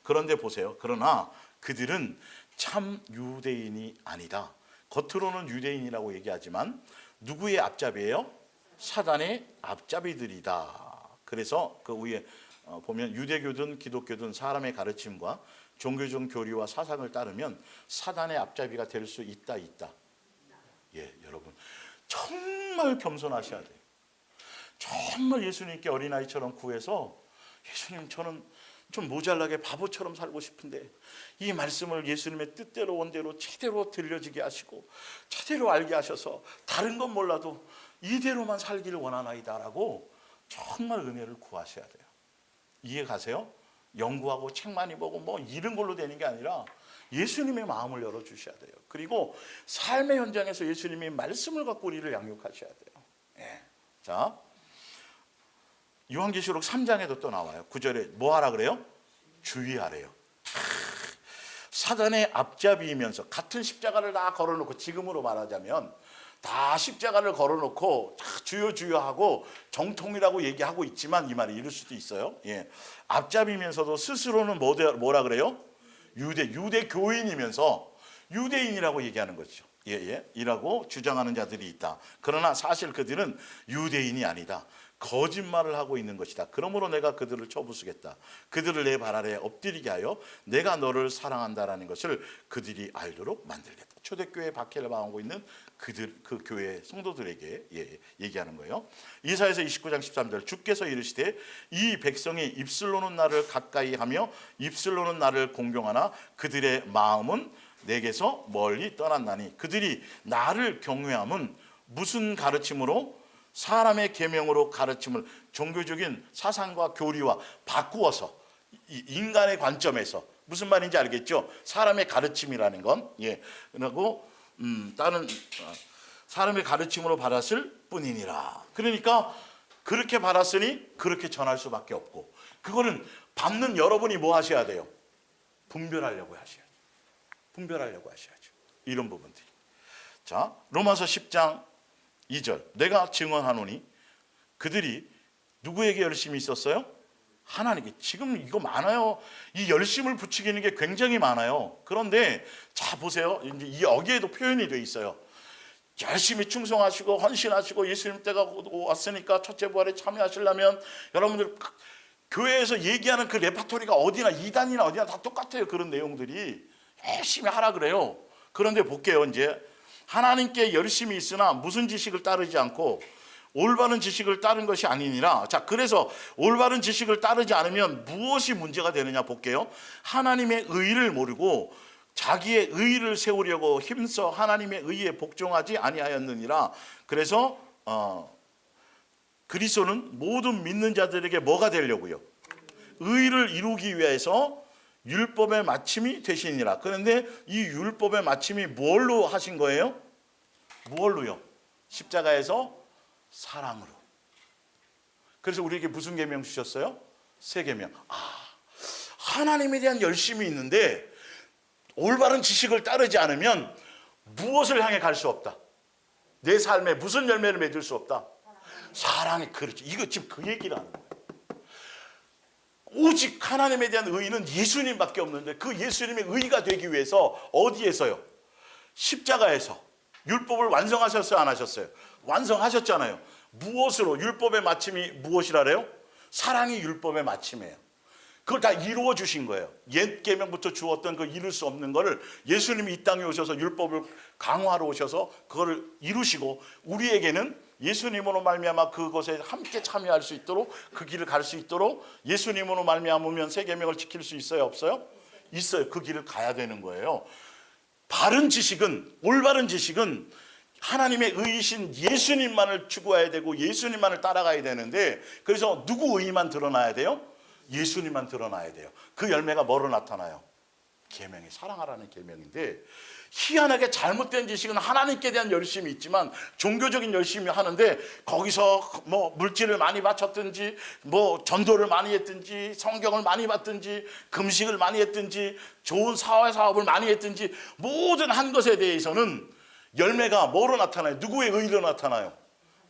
그런데 보세요. 그러나 그들은 참 유대인이 아니다. 겉으로는 유대인이라고 얘기하지만 누구의 앞잡이예요? 사단의 앞잡이들이다. 그래서 그 위에 보면 유대교든 기독교든 사람의 가르침과 종교적 교리와 사상을 따르면 사단의 앞잡이가 될 수 있다. 여러분 정말 겸손하셔야 돼요. 정말 예수님께 어린아이처럼 구해서 예수님 저는 좀 모자라게 바보처럼 살고 싶은데 이 말씀을 예수님의 뜻대로 원대로 제대로 들려지게 하시고 제대로 알게 하셔서 다른 건 몰라도 이대로만 살기를 원하나이다라고 정말 은혜를 구하셔야 돼요. 이해 가세요? 연구하고 책 많이 보고 뭐 이런 걸로 되는 게 아니라 예수님의 마음을 열어주셔야 돼요. 그리고 삶의 현장에서 예수님의 말씀을 갖고 우리를 양육하셔야 돼요. 자, 요한계시록 3장에도 또 나와요. 9절에 뭐 하라 그래요? 주의하래요. 사단의 앞잡이이면서 같은 십자가를 다 걸어놓고 지금으로 말하자면 다 십자가를 걸어놓고 주여 주여 하고 정통이라고 얘기하고 있지만 이 말이 이럴 수도 있어요. 앞잡이면서도 스스로는 뭐라 그래요? 유대 교인이면서 유대인이라고 얘기하는 거죠. 이라고 주장하는 자들이 있다. 그러나 사실 그들은 유대인이 아니다. 거짓말을 하고 있는 것이다. 그러므로 내가 그들을 쳐부수겠다. 그들을 내 발 아래에 엎드리게 하여 내가 너를 사랑한다라는 것을 그들이 알도록 만들겠다. 초대교회에 박해를 당하고 있는 그 교회 성도들에게 얘기하는 거예요. 이사야서 29장 13절 주께서 이르시되 이 백성이 입술로는 나를 가까이 하며 입술로는 나를 공경하나 그들의 마음은 내게서 멀리 떠났나니 그들이 나를 경외함은 무슨 가르침으로? 사람의 계명으로 가르침을 종교적인 사상과 교리와 바꾸어서 인간의 관점에서 무슨 말인지 알겠죠? 사람의 가르침이라는 건 그리고 다른 사람의 가르침으로 받았을 뿐이니라. 그러니까 그렇게 받았으니 그렇게 전할 수밖에 없고 그거는 받는 여러분이 뭐 하셔야 돼요? 분별하려고 하셔야죠. 이런 부분들이. 자, 로마서 10장 2절 내가 증언하노니 그들이 누구에게 열심히 있었어요? 하나님께. 지금 이거 많아요. 이 열심을 붙이기는 게 굉장히 많아요. 그런데 자 보세요. 이제 여기에도 표현이 돼 있어요. 열심히 충성하시고 헌신하시고 예수님 때가 왔으니까 첫째 부활에 참여하시려면 여러분들 교회에서 얘기하는 그 레파토리가 어디나 이단이나 어디나 다 똑같아요. 그런 내용들이 열심히 하라 그래요. 그런데 볼게요. 이제 하나님께 열심히 있으나 무슨 지식을 따르지 않고 올바른 지식을 따른 것이 아니니라. 자, 그래서 올바른 지식을 따르지 않으면 무엇이 문제가 되느냐 볼게요. 하나님의 의를 모르고 자기의 의를 세우려고 힘써 하나님의 의에 복종하지 아니하였느니라. 그래서 그리스도는 모든 믿는 자들에게 뭐가 되려고요? 의를 이루기 위해서 율법의 마침이 되시니라. 그런데 이 율법의 마침이 뭘로 하신 거예요? 뭘로요? 십자가에서 사랑으로. 그래서 우리에게 무슨 계명 주셨어요? 새 계명. 하나님에 대한 열심이 있는데 올바른 지식을 따르지 않으면 무엇을 향해 갈 수 없다. 내 삶에 무슨 열매를 맺을 수 없다. 사랑이. 그렇죠. 이거 지금 그 얘기를 하는 거예요. 오직 하나님에 대한 의는 예수님밖에 없는데 그 예수님의 의가 되기 위해서 어디에서요? 십자가에서 율법을 완성하셨어요? 안 하셨어요? 완성하셨잖아요. 무엇으로? 율법의 마침이 무엇이라래요? 사랑이 율법의 마침이에요. 그걸 다 이루어 주신 거예요. 옛 계명부터 주었던 그 이룰 수 없는 거를 예수님이 이 땅에 오셔서 율법을 강화하러 오셔서 그거를 이루시고 우리에게는 예수님으로 말미암아 그것에 함께 참여할 수 있도록 그 길을 갈 수 있도록 예수님으로 말미암으면 새 계명을 지킬 수 있어요? 없어요? 있어요. 그 길을 가야 되는 거예요. 바른 지식은, 올바른 지식은 하나님의 의이신 예수님만을 추구해야 되고 예수님만을 따라가야 되는데, 그래서 누구 의만 드러나야 돼요? 예수님만 드러나야 돼요. 그 열매가 뭐로 나타나요? 계명이, 사랑하라는 계명인데, 희한하게 잘못된 지식은 하나님께 대한 열심이 있지만 종교적인 열심이 하는데, 거기서 뭐 물질을 많이 바쳤든지 뭐 전도를 많이 했든지 성경을 많이 봤든지 금식을 많이 했든지 좋은 사업을 많이 했든지 모든 한 것에 대해서는 열매가 뭐로 나타나요? 누구의 의로 나타나요?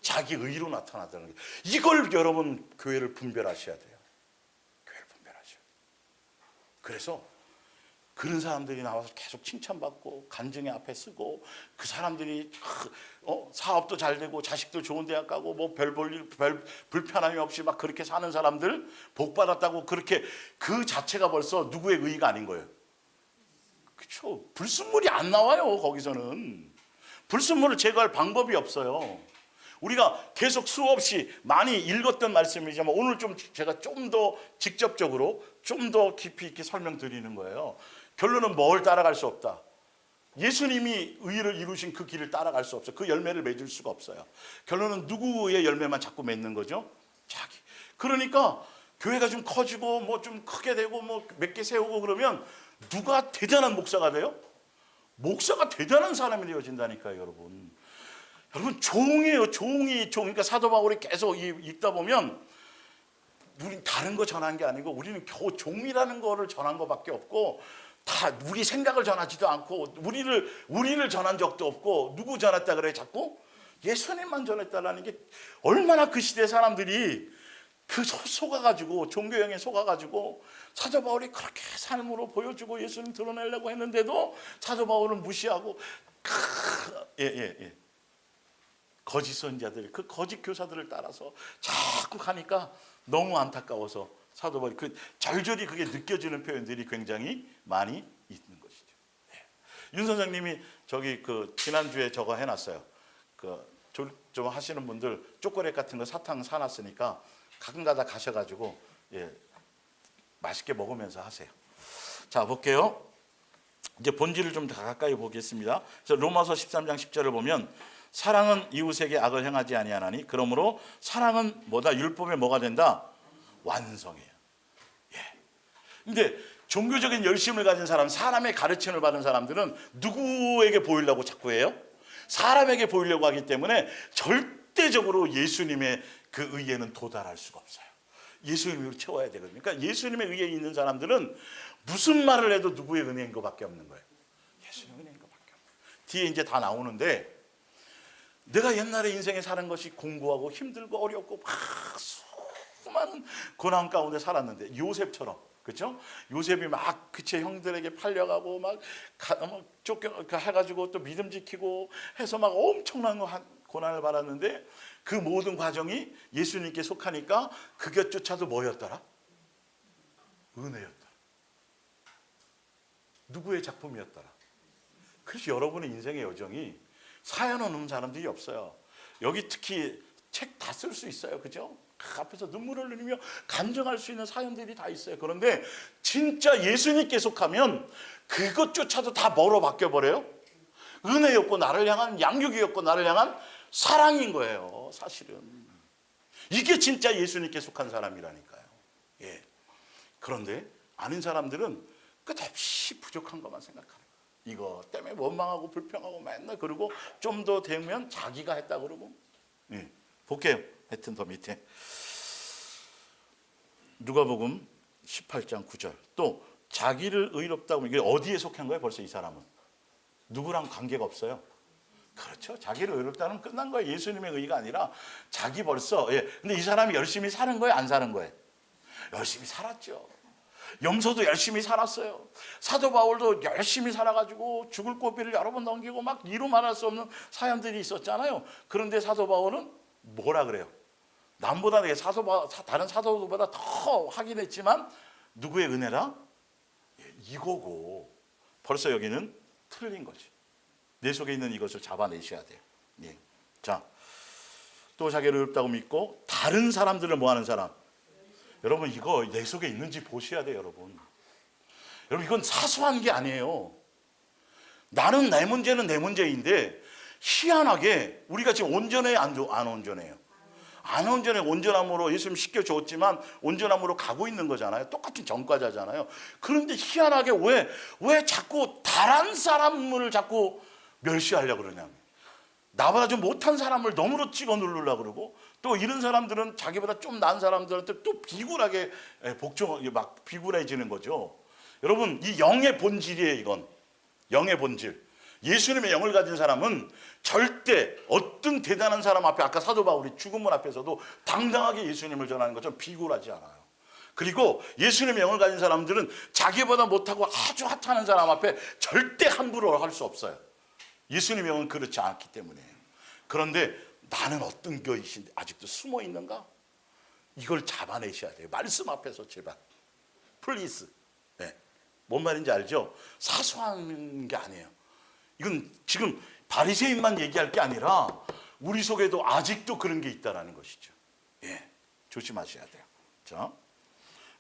자기 의로 나타나다는 거예요. 이걸 여러분 교회를 분별하셔야 돼요. 교회를 분별하셔야 돼요. 그래서 그런 사람들이 나와서 계속 칭찬받고 간증회 앞에 쓰고, 그 사람들이 사업도 잘 되고 자식도 좋은 대학 가고 뭐 별 불편함이 없이 막 그렇게 사는 사람들 복 받았다고, 그렇게 그 자체가 벌써 누구의 의의가 아닌 거예요. 그렇죠? 불순물이 안 나와요. 거기서는 불순물을 제거할 방법이 없어요. 우리가 계속 수없이 많이 읽었던 말씀이지만 오늘 좀 제가 좀 더 직접적으로 좀 더 깊이 있게 설명드리는 거예요. 결론은 뭘 따라갈 수 없다. 예수님이 의를 이루신 그 길을 따라갈 수 없어요. 그 열매를 맺을 수가 없어요. 결론은 누구의 열매만 자꾸 맺는 거죠? 자기. 그러니까 교회가 좀 커지고 뭐 좀 크게 되고 뭐 몇 개 세우고 그러면 누가 대단한 목사가 돼요? 목사가 대단한 사람이 되어진다니까요, 여러분. 여러분, 종이에요. 종이. 그러니까 사도 바울이 계속 읽다 보면 우린 다른 거 전한 게 아니고 우리는 겨우 종이라는 거를 전한 것밖에 없고, 다 우리 생각을 전하지도 않고 우리를 전한 적도 없고, 누구 전했다 그래 자꾸? 예수님만 전했다라는 게, 얼마나 그 시대 사람들이 그 속아가지고, 종교형에 속아가지고 사도 바울이 그렇게 삶으로 보여주고 예수님 드러내려고 했는데도 사도 바울은 무시하고, 거짓 선지자들, 그 거짓 교사들을 따라서 자꾸 가니까 너무 안타까워서 사도 바울이 절절히 그게 느껴지는 표현들이 굉장히 많이 있는 것이죠. 네. 윤 선생님이 저기 지난주에 저거 해놨어요. 좀 하시는 분들 초콜릿 같은 거 사탕 사놨으니까 가끔가다 가셔가지고 맛있게 먹으면서 하세요. 자, 볼게요. 이제 본질을 좀 더 가까이 보겠습니다. 그래서 로마서 13장 10절을 보면, 사랑은 이웃에게 악을 행하지 아니하나니 그러므로 사랑은 뭐다? 율법에 뭐가 된다? 완성이에요. 근데 종교적인 열심을 가진 사람, 사람의 가르침을 받은 사람들은 누구에게 보이려고 자꾸 해요? 사람에게 보이려고 하기 때문에 절대적으로 예수님의 그 의에는 도달할 수가 없어요. 예수님으로 채워야 되거든요. 그러니까 예수님의 의에 있는 사람들은 무슨 말을 해도 누구의 은혜인 것밖에 없는 거예요. 예수님의 은혜인 것밖에 없는 거예요. 뒤에 이제 다 나오는데, 내가 옛날에 인생에 사는 것이 공고하고 힘들고 어렵고 막 수많은 고난 가운데 살았는데, 요셉처럼, 그렇죠? 요셉이 막 그치 형들에게 팔려가고 막 쫓겨 해가지고 또 믿음 지키고 해서 막 엄청난 고난을 받았는데, 그 모든 과정이 예수님께 속하니까 그것조차도 뭐였더라? 은혜였더라. 누구의 작품이었더라? 그래서 여러분의 인생의 여정이 사연 없는 사람들이 없어요. 여기 특히 책 다 쓸 수 있어요. 그죠? 앞에서 눈물을 흘리며 감정할 수 있는 사연들이 다 있어요. 그런데 진짜 예수님께 속하면 그것조차도 다 뭐로 바뀌어버려요? 은혜였고 나를 향한 양육이었고 나를 향한 사랑인 거예요. 사실은 이게 진짜 예수님께 속한 사람이라니까요. 그런데 아닌 사람들은 끝없이 부족한 것만 생각하는 거예요. 이거 때문에 원망하고 불평하고 맨날 그러고, 좀 더 되면 자기가 했다 그러고. 볼게요. 하여튼 더 밑에 누가복음 18장 9절. 또 자기를 의롭다고, 이게 어디에 속한 거예요? 벌써 이 사람은 누구랑 관계가 없어요. 그렇죠. 자기를 의롭다는 끝난 거예요. 예수님의 의가 아니라 자기 벌써. 근데 이 사람이 열심히 사는 거예요? 안 사는 거예요? 열심히 살았죠. 염소도 열심히 살았어요. 사도 바울도 열심히 살아가지고 죽을 고비를 여러 번 넘기고 막 이루 말할 수 없는 사연들이 있었잖아요. 그런데 사도 바울은 뭐라 그래요? 남보다 다른 사도보다 더 하긴 했지만 누구의 은혜라? 이거고. 벌써 여기는 틀린 거지. 내 속에 있는 이것을 잡아내셔야 돼요. 자, 또 자기를 의롭다고 믿고 다른 사람들을 뭐 하는 사람? 여러분, 이거 내 속에 있는지 보셔야 돼요. 여러분, 여러분 이건 사소한 게 아니에요. 나는 내 문제는 내 문제인데 희한하게 우리가 지금 온전해 안 온전해요? 안 온전해. 온전함으로 예수님 시켜줬지만 온전함으로 가고 있는 거잖아요. 똑같은 전과자잖아요. 그런데 희한하게 왜 자꾸 다른 사람을 자꾸 멸시하려고 그러냐면, 나보다 좀 못한 사람을 너무로 찍어 누르려고 그러고, 또 이런 사람들은 자기보다 좀 나은 사람들한테 또 비굴하게 막 비굴해지는 거죠. 여러분 이 영의 본질이에요. 이건 영의 본질. 예수님의 영을 가진 사람은 절대 어떤 대단한 사람 앞에, 아까 사도 바울이 죽음문 앞에서도 당당하게 예수님을 전하는 것처럼 비굴하지 않아요. 그리고 예수님의 영을 가진 사람들은 자기보다 못하고 아주 하찮은 사람 앞에 절대 함부로 할 수 없어요. 예수님의 영은 그렇지 않기 때문에. 그런데 나는 어떤 것이 아직도 숨어 있는가? 이걸 잡아내셔야 돼요. 말씀 앞에서 제발. 플리즈. 네. 뭔 말인지 알죠? 사소한 게 아니에요. 이건 지금 바리새인만 얘기할 게 아니라 우리 속에도 아직도 그런 게 있다라는 것이죠. 예, 조심하셔야 돼요. 자,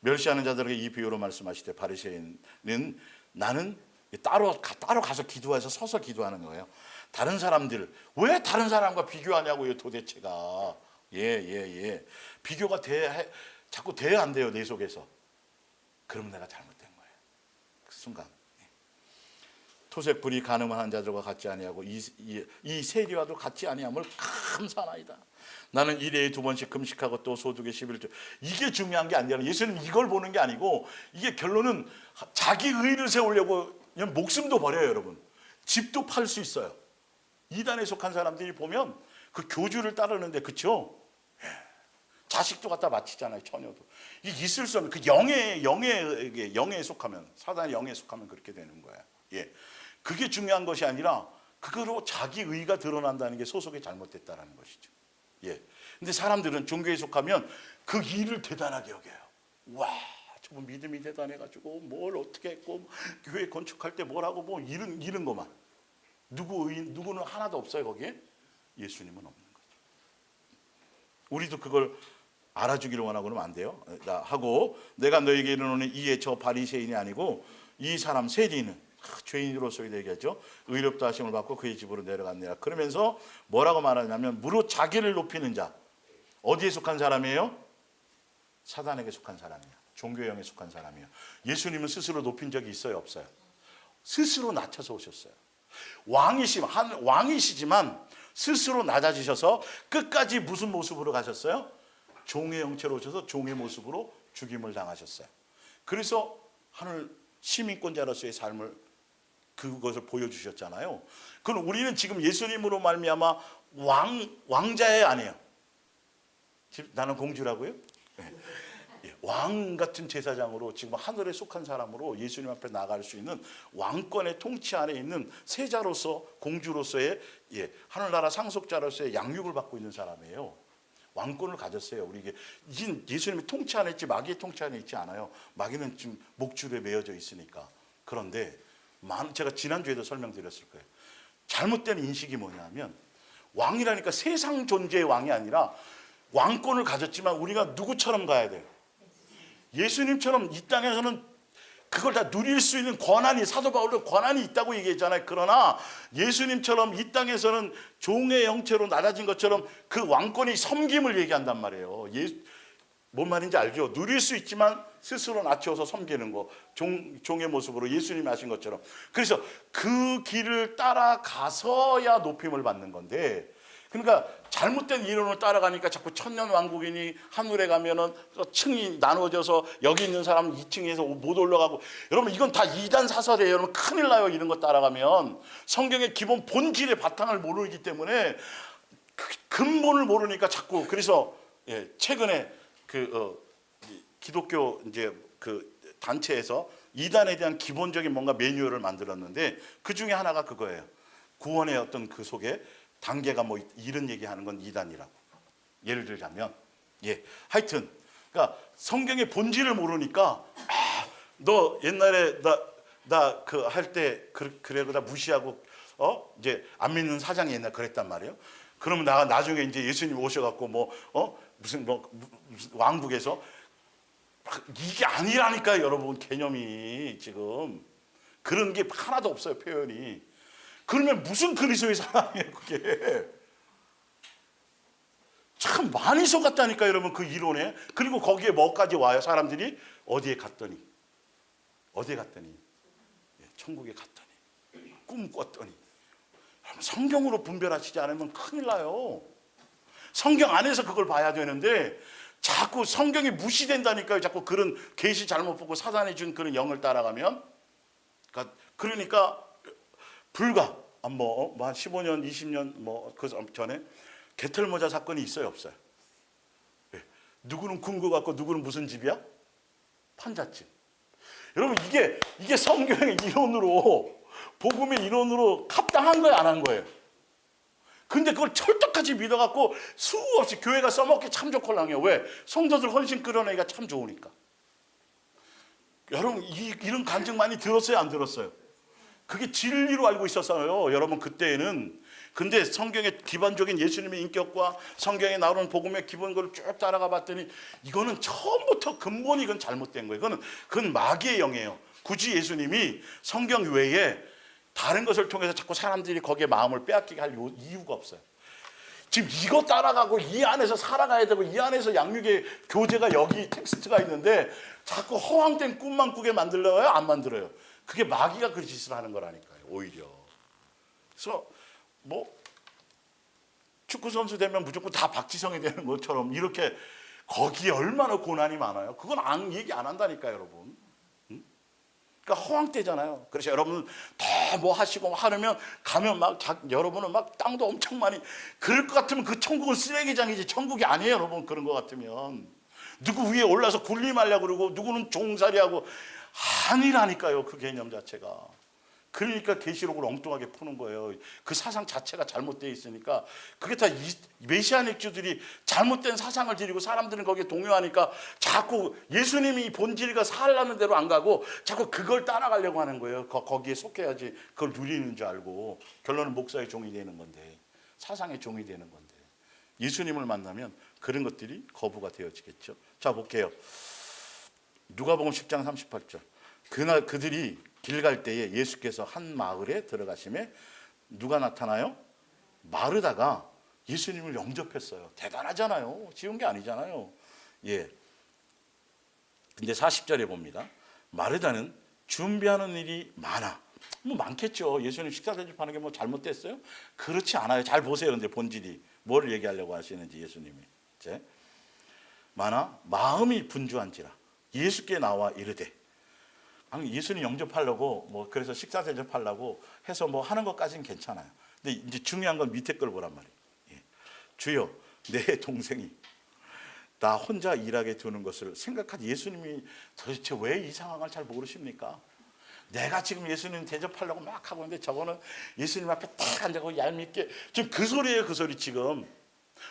멸시하는 자들에게 이 비유로 말씀하시되, 바리새인은 나는 따로 가서 기도해서 서서 기도하는 거예요. 다른 사람들 왜 다른 사람과 비교하냐고요, 도대체가. 예. 비교가 자꾸 돼야 안 돼요, 내 속에서. 그럼 내가 잘못된 거예요. 그 순간. 토색 불이 가늠한 자들과 같지 아니하고 이 세리와도 같지 아니함을 감사하나이다. 나는 일회에 2번씩 금식하고 또 소득의 11조. 이게 중요한 게 아니라 예수님 이걸 보는 게 아니고, 이게 결론은 자기 의를 세우려고 그냥 목숨도 버려요. 여러분 집도 팔 수 있어요. 이단에 속한 사람들이 보면 그 교주를 따르는데, 그렇죠? 자식도 갖다 바치잖아요. 처녀도. 이게 있을 수 없는 그 영에 속하면, 사단의 영에 속하면 그렇게 되는 거예요. 예. 그게 중요한 것이 아니라 그거로 자기 의가 드러난다는 게 소속이 잘못됐다라는 것이죠. 예. 근데 사람들은 종교에 속하면 그 일을 대단하게 여겨요. 와, 저분 믿음이 대단해가지고 뭘 어떻게 했고, 교회 건축할 때 뭘 하고, 뭐 이런 것만. 누구는 하나도 없어요 거기에. 예수님은 없는 거죠. 우리도 그걸 알아주기를 원하고 그러면 안 돼요. 하고, 내가 너에게 이르노니 이에 저 바리새인이 아니고 이 사람 세리는 죄인으로서 얘기하죠. 의롭다 하심을 받고 그의 집으로 내려갔느라. 그러면서 뭐라고 말하냐면, 무릇 자기를 높이는 자. 어디에 속한 사람이에요? 사단에게 속한 사람이에요. 종교형에 속한 사람이에요. 예수님은 스스로 높인 적이 있어요, 없어요? 스스로 낮춰서 오셨어요. 왕이시지만 스스로 낮아지셔서 끝까지 무슨 모습으로 가셨어요? 종의 형체로 오셔서 종의 모습으로 죽임을 당하셨어요. 그래서 하늘 시민권자로서의 삶을, 그것을 보여주셨잖아요. 그럼 우리는 지금 예수님으로 말미암아 왕자의 아니에요. 나는 공주라고요? 네. 왕 같은 제사장으로 지금 하늘에 속한 사람으로 예수님 앞에 나갈 수 있는 왕권의 통치 안에 있는 세자로서, 공주로서의, 하늘나라 상속자로서의 양육을 받고 있는 사람이에요. 왕권을 가졌어요. 우리 이게 예수님이 통치 안에 있지 마귀의 통치 안에 있지 않아요. 마귀는 지금 목줄에 매어져 있으니까. 그런데 제가 지난주에도 설명드렸을 거예요. 잘못된 인식이 뭐냐면, 왕이라니까 세상 존재의 왕이 아니라 왕권을 가졌지만 우리가 누구처럼 가야 돼요? 예수님처럼 이 땅에서는 그걸 다 누릴 수 있는 권한이, 사도 바울도 권한이 있다고 얘기했잖아요. 그러나 예수님처럼 이 땅에서는 종의 형체로 낮아진 것처럼 그 왕권이 섬김을 얘기한단 말이에요. 뭔 말인지 알죠? 누릴 수 있지만 스스로 낮춰서 섬기는 거, 종의 모습으로 예수님이 하신 것처럼. 그래서 그 길을 따라가서야 높임을 받는 건데, 그러니까 잘못된 이론을 따라가니까 자꾸 천년왕국이니 하늘에 가면은 층이 나누어져서 여기 있는 사람은 2층에서 못 올라가고. 여러분 이건 다 이단 사설이에요. 여러분 큰일 나요. 이런 거 따라가면. 성경의 기본 본질의 바탕을 모르기 때문에, 근본을 모르니까 자꾸. 그래서 최근에 기독교 이제 그 단체에서 이단에 대한 기본적인 뭔가 매뉴얼을 만들었는데, 그 중에 하나가 그거예요. 구원의 어떤 그 속에 단계가 뭐 이런 얘기하는 건 이단이라고. 예를 들자면, 하여튼 그러니까 성경의 본질을 모르니까, 너 옛날에 나 그 할 때 그래 나 무시하고 이제 안 믿는 사장이 옛날 그랬단 말이에요. 그러면 나중에 이제 예수님 오셔갖고 무슨 왕국에서 이게 아니라니까요, 여러분. 개념이 지금 그런 게 하나도 없어요, 표현이. 그러면 무슨 그리스도의 사랑이에요, 그게. 참 많이 속았다니까, 여러분, 그 이론에. 그리고 거기에 뭐까지 와요, 사람들이? 어디에 갔더니 예, 천국에 갔더니, 꿈 꿨더니. 여러분, 성경으로 분별하시지 않으면 큰일 나요. 성경 안에서 그걸 봐야 되는데 자꾸 성경이 무시된다니까요. 자꾸 그런 계시 잘못 보고 사단이 준 그런 영을 따라가면. 그러니까 불과 한 15년, 20년 그 전에 개털모자 사건이 있어요, 없어요? 네. 누구는 궁구 갖고 누구는 무슨 집이야? 판잣집. 여러분, 이게 성경의 이론으로, 복음의 이론으로 합당한 거예요, 안 한 거예요? 근데 그걸 철떡같이 믿어갖고 수없이 교회가 써먹기 참 좋걸랑해요. 왜? 성도들 헌신 끌어내기가 참 좋으니까. 여러분, 이런 간증 많이 들었어요, 안 들었어요? 그게 진리로 알고 있었어요, 여러분, 그때에는. 근데 성경의 기본적인 예수님의 인격과 성경에 나오는 복음의 기본 걸 쭉 따라가 봤더니 이거는 처음부터 근본이 그건 잘못된 거예요. 그건 마귀의 영이에요. 굳이 예수님이 성경 외에 다른 것을 통해서 자꾸 사람들이 거기에 마음을 빼앗기게 할 이유가 없어요. 지금 이거 따라가고 이 안에서 살아가야 되고 이 안에서 양육의 교재가 여기 텍스트가 있는데 자꾸 허황된 꿈만 꾸게 만들어요? 안 만들어요? 그게 마귀가 그 짓을 하는 거라니까요, 오히려. 그래서 축구 선수 되면 무조건 다 박지성이 되는 것처럼 이렇게 거기에 얼마나 고난이 많아요. 그건 얘기 안 한다니까요, 여러분. 그러니까 허황되잖아요. 그래서 여러분 더 뭐 하시고 하려면 가면 여러분은 땅도 엄청 많이, 그럴 것 같으면 그 천국은 쓰레기장이지 천국이 아니에요, 여러분. 그런 것 같으면 누구 위에 올라서 군림하려고 그러고 누구는 종살이하고 아니라니까요, 그 개념 자체가. 그러니까 계시록을 엉뚱하게 푸는 거예요. 그 사상 자체가 잘못되어 있으니까. 그게 다 메시아닉주들이 잘못된 사상을 들이고 사람들은 거기에 동요하니까 자꾸 예수님이 본질이가 살라는 대로 안 가고 자꾸 그걸 따라가려고 하는 거예요. 거기에 속해야지 그걸 누리는 줄 알고. 결론은 목사의 종이 되는 건데, 사상의 종이 되는 건데, 예수님을 만나면 그런 것들이 거부가 되어지겠죠. 자, 볼게요. 누가복음 10장 38절. 그날 그들이 길 갈 때에 예수께서 한 마을에 들어가심에 누가 나타나요? 마르다가 예수님을 영접했어요. 대단하잖아요. 쉬운 게 아니잖아요. 예. 근데 40절에 봅니다. 마르다는 준비하는 일이 많아. 많겠죠. 예수님 식사 대접하는 게 잘못됐어요? 그렇지 않아요. 잘 보세요. 근데 본질이 뭘 얘기하려고 하시는지 예수님이. 이제 많아 마음이 분주한지라 예수께 나와 이르되. 예수님 영접하려고 그래서 식사 대접하려고 해서 하는 것까지는 괜찮아요. 근데 이제 중요한 건 밑에 걸 보란 말이에요. 예. 주여, 내 동생이 나 혼자 일하게 두는 것을 생각하지. 예수님이 도대체 왜 이 상황을 잘 모르십니까? 내가 지금 예수님 대접하려고 막 하고 있는데 저거는 예수님 앞에 딱 앉아서 얄밉게. 지금 그 소리예요, 그 소리 지금.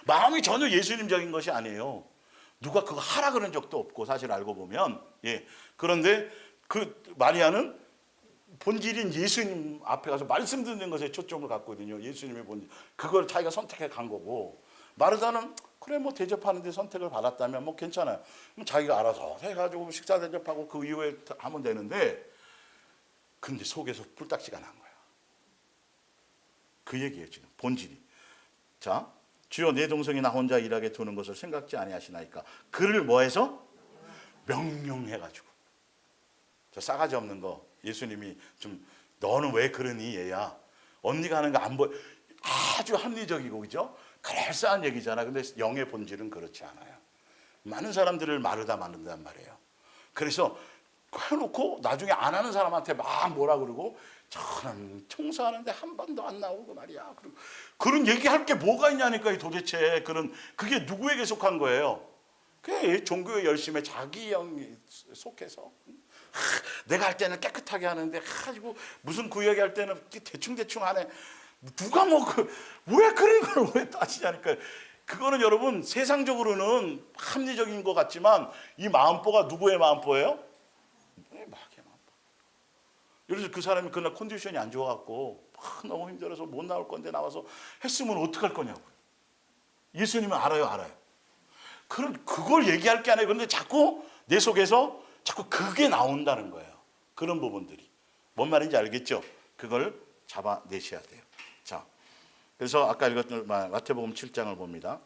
마음이 전혀 예수님적인 것이 아니에요. 누가 그거 하라 그런 적도 없고, 사실 알고 보면. 예. 그런데 그 마리아는 본질인 예수님 앞에 가서 말씀 듣는 것에 초점을 갖거든요. 예수님의 본질. 그걸 자기가 선택해 간 거고. 마르다는 그래 대접하는데 선택을 받았다면 괜찮아요. 자기가 알아서 해가지고 식사 대접하고 그 이후에 하면 되는데, 근데 속에서 불딱지가 난 거야. 그 얘기예요, 지금 본질이. 자, 주여 내 동생이 나 혼자 일하게 두는 것을 생각지 아니하시나이까. 그를 뭐해서? 명령해가지고. 저 싸가지 없는 거 예수님이 좀 너는 왜 그러니 얘야. 언니가 하는 거 안 보여. 아주 합리적이고 그죠? 그럴싸한 얘기잖아. 근데 영의 본질은 그렇지 않아요. 많은 사람들을 만든단 말이에요. 그래서 해놓고 나중에 안 하는 사람한테 막 뭐라 그러고, 저는 청소하는데 한 번도 안 나오고 말이야. 그런 얘기할 게 뭐가 있냐니까요, 도대체. 그게 누구에게 속한 거예요? 그게 종교의 열심에 자기 영이 속해서. 내가 할 때는 깨끗하게 하는데 가지고 무슨 구역에 할 때는 대충 하네. 누가 왜 그런 걸 왜 따지냐니까요. 그거는 여러분 세상적으로는 합리적인 것 같지만 이 마음보가 누구의 마음보예요? 마귀의 마음보. 예를 들어서 그 사람이 그날 컨디션이 안 좋아갖고 너무 힘들어서 못 나올 건데 나와서 했으면 어떡할 거냐고요. 예수님은 알아요. 그걸 얘기할 게 아니에요. 그런데 자꾸 내 속에서 자꾸 그게 나온다는 거예요. 그런 부분들이. 뭔 말인지 알겠죠? 그걸 잡아내셔야 돼요. 자, 그래서 아까 읽었던 마태복음 7장을 봅니다.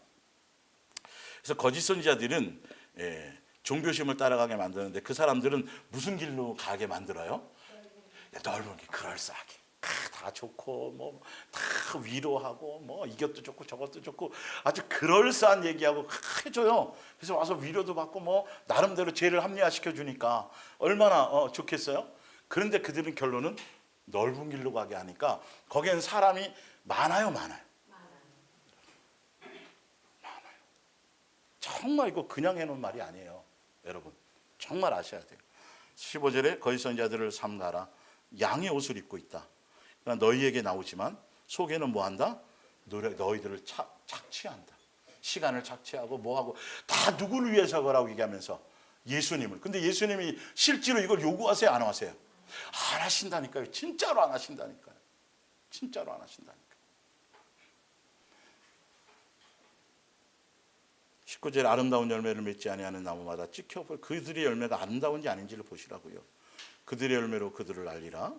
그래서 거짓 선지자들은 종교심을 따라가게 만드는데 그 사람들은 무슨 길로 가게 만들어요? 넓은 길, 그럴싸하게. 다 좋고 뭐 다 위로하고 뭐 이것도 좋고 저것도 좋고 아주 그럴싸한 얘기하고 해줘요. 그래서 와서 위로도 받고 뭐 나름대로 죄를 합리화시켜 주니까 얼마나 좋겠어요. 그런데 그들은 결론은 넓은 길로 가게 하니까 거기에는 사람이 많아요. 정말 이거 그냥 해놓은 말이 아니에요. 여러분 정말 아셔야 돼요. 15절에 거짓 선지자들을 삼가라. 양의 옷을 입고 있다. 그러나 너희에게 나오지만 속에는 뭐한다? 너희들을 착취한다. 시간을 착취하고 뭐하고 다 누구를 위해서 그러라고 얘기하면서 예수님을. 근데 예수님이 실제로 이걸 요구하세요? 안 하세요? 안 하신다니까요. 진짜로 안 하신다니까요. 진짜로 안 하신다니까요. 19절 아름다운 열매를 맺지 아니하는 나무마다 찍혀볼 그들의 열매가 아름다운지 아닌지를 보시라고요. 그들의 열매로 그들을 알리라.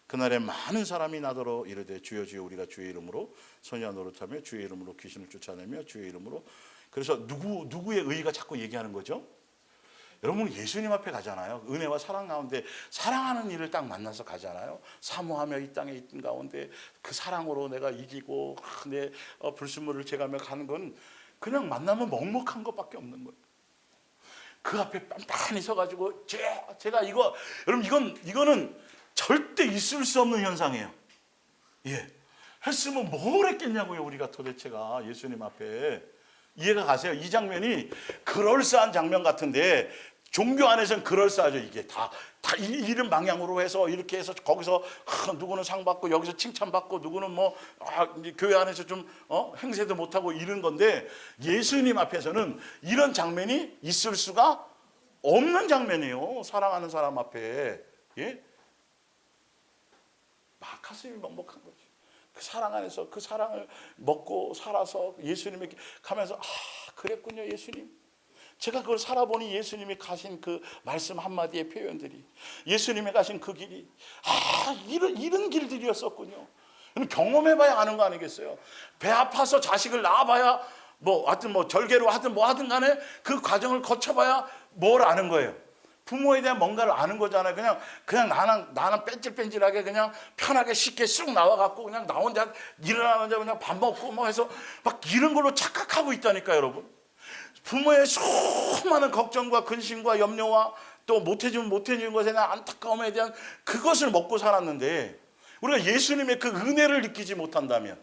그날에 많은 사람이 나더러 이르되 주여 주여 우리가 주의 이름으로 선지자 노릇하며 주의 이름으로 귀신을 쫓아내며 주의 이름으로. 그래서 누구의 의의가 자꾸 얘기하는 거죠? 여러분 예수님 앞에 가잖아요. 은혜와 사랑 가운데 사랑하는 이를 딱 만나서 가잖아요. 사모하며 이 땅에 있던 가운데 그 사랑으로 내가 이기고 내 불순물을 제가며 가는 건 그냥 만나면 먹먹한 것밖에 없는 거예요. 그 앞에 빤빤히 서가지고 제가 이거 여러분 이거는 절대 있을 수 없는 현상이에요. 예, 했으면 뭘 했겠냐고요. 우리가 도대체가 예수님 앞에. 이해가 가세요? 이 장면이 그럴싸한 장면 같은데 종교 안에서는 그럴싸하죠. 이게 다 이런 방향으로 해서 이렇게 해서 거기서 누구는 상 받고 여기서 칭찬 받고 누구는 뭐 교회 안에서 좀 행세도 못하고 이런 건데 예수님 앞에서는 이런 장면이 있을 수가 없는 장면이에요. 사랑하는 사람 앞에. 예? 막 가슴이 먹먹한 거지. 그 사랑 안에서 그 사랑을 먹고 살아서 예수님에게 가면서 그랬군요. 예수님. 제가 그걸 살아보니 예수님이 가신 그 말씀 한마디의 표현들이 예수님이 가신 그 길이 이런 길들이었었군요. 경험해봐야 아는 거 아니겠어요? 배 아파서 자식을 낳아봐야 하여튼 절개로 하든 뭐 하든 간에 그 과정을 거쳐봐야 뭘 아는 거예요. 부모에 대한 뭔가를 아는 거잖아요. 그냥 나는 뺀질뺀질하게 그냥 편하게 쉽게 쑥 나와갖고 그냥 나 혼자 일어나는데 그냥 밥 먹고 뭐 해서 막 이런 걸로 착각하고 있다니까 여러분. 부모의 수많은 걱정과 근심과 염려와 또 못해주는 것에 대한 안타까움에 대한 그것을 먹고 살았는데 우리가 예수님의 그 은혜를 느끼지 못한다면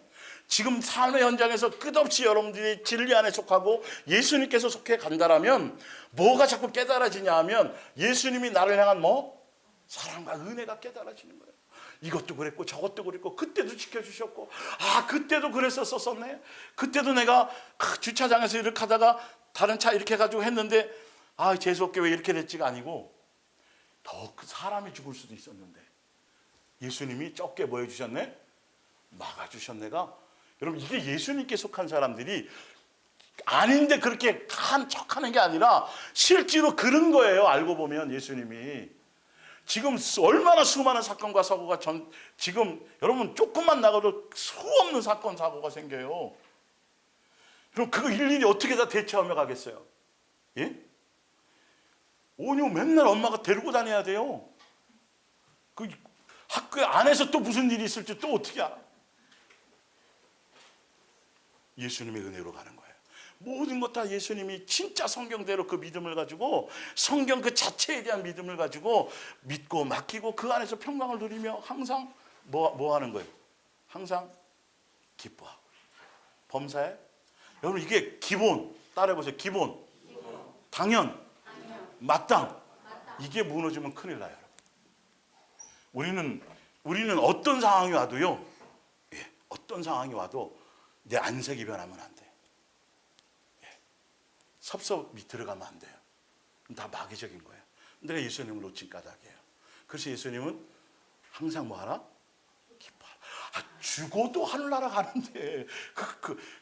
지금 삶의 현장에서 끝없이 여러분들이 진리 안에 속하고 예수님께서 속해 간다라면 뭐가 자꾸 깨달아지냐 하면 예수님이 나를 향한 사랑과 은혜가 깨달아지는 거예요. 이것도 그랬고 저것도 그랬고 그때도 지켜주셨고 그때도 그랬었었네. 그때도 내가 주차장에서 이렇게 하다가 다른 차 이렇게 해가지고 했는데 재수없게 왜 이렇게 됐지가 아니고 더 그 사람이 죽을 수도 있었는데 예수님이 적게 뭐 해주셨네? 막아주셨네가. 여러분 이게 예수님께 속한 사람들이 아닌데 그렇게 한 척하는 게 아니라 실제로 그런 거예요. 알고 보면 예수님이 지금 얼마나 수많은 사건과 사고가 지금 여러분 조금만 나가도 수 없는 사건 사고가 생겨요. 그럼 그거 일일이 어떻게 다 대처하며 가겠어요? 예? 오뇨 맨날 엄마가 데리고 다녀야 돼요. 그 학교 안에서 또 무슨 일이 있을지 또 어떻게 알아? 예수님의 은혜로 가는 거예요. 모든 것 다 예수님이 진짜 성경대로 그 믿음을 가지고 성경 그 자체에 대한 믿음을 가지고 믿고 맡기고 그 안에서 평강을 누리며 항상 뭐 하는 거예요? 항상 기뻐하고 범사에 여러분 이게 기본 따라해보세요. 기본 당연 마땅 이게 무너지면 큰일 나요. 우리는 어떤 상황이 와도요. 어떤 상황이 와도 내 안색이 변하면 안 돼. 섭섭이 들어가면 안 돼요. 다 마귀적인 거예요. 내가 예수님을 놓친 까닭이에요. 그래서 예수님은 항상 뭐하라? 기뻐하라. 죽어도 하늘나라 가는데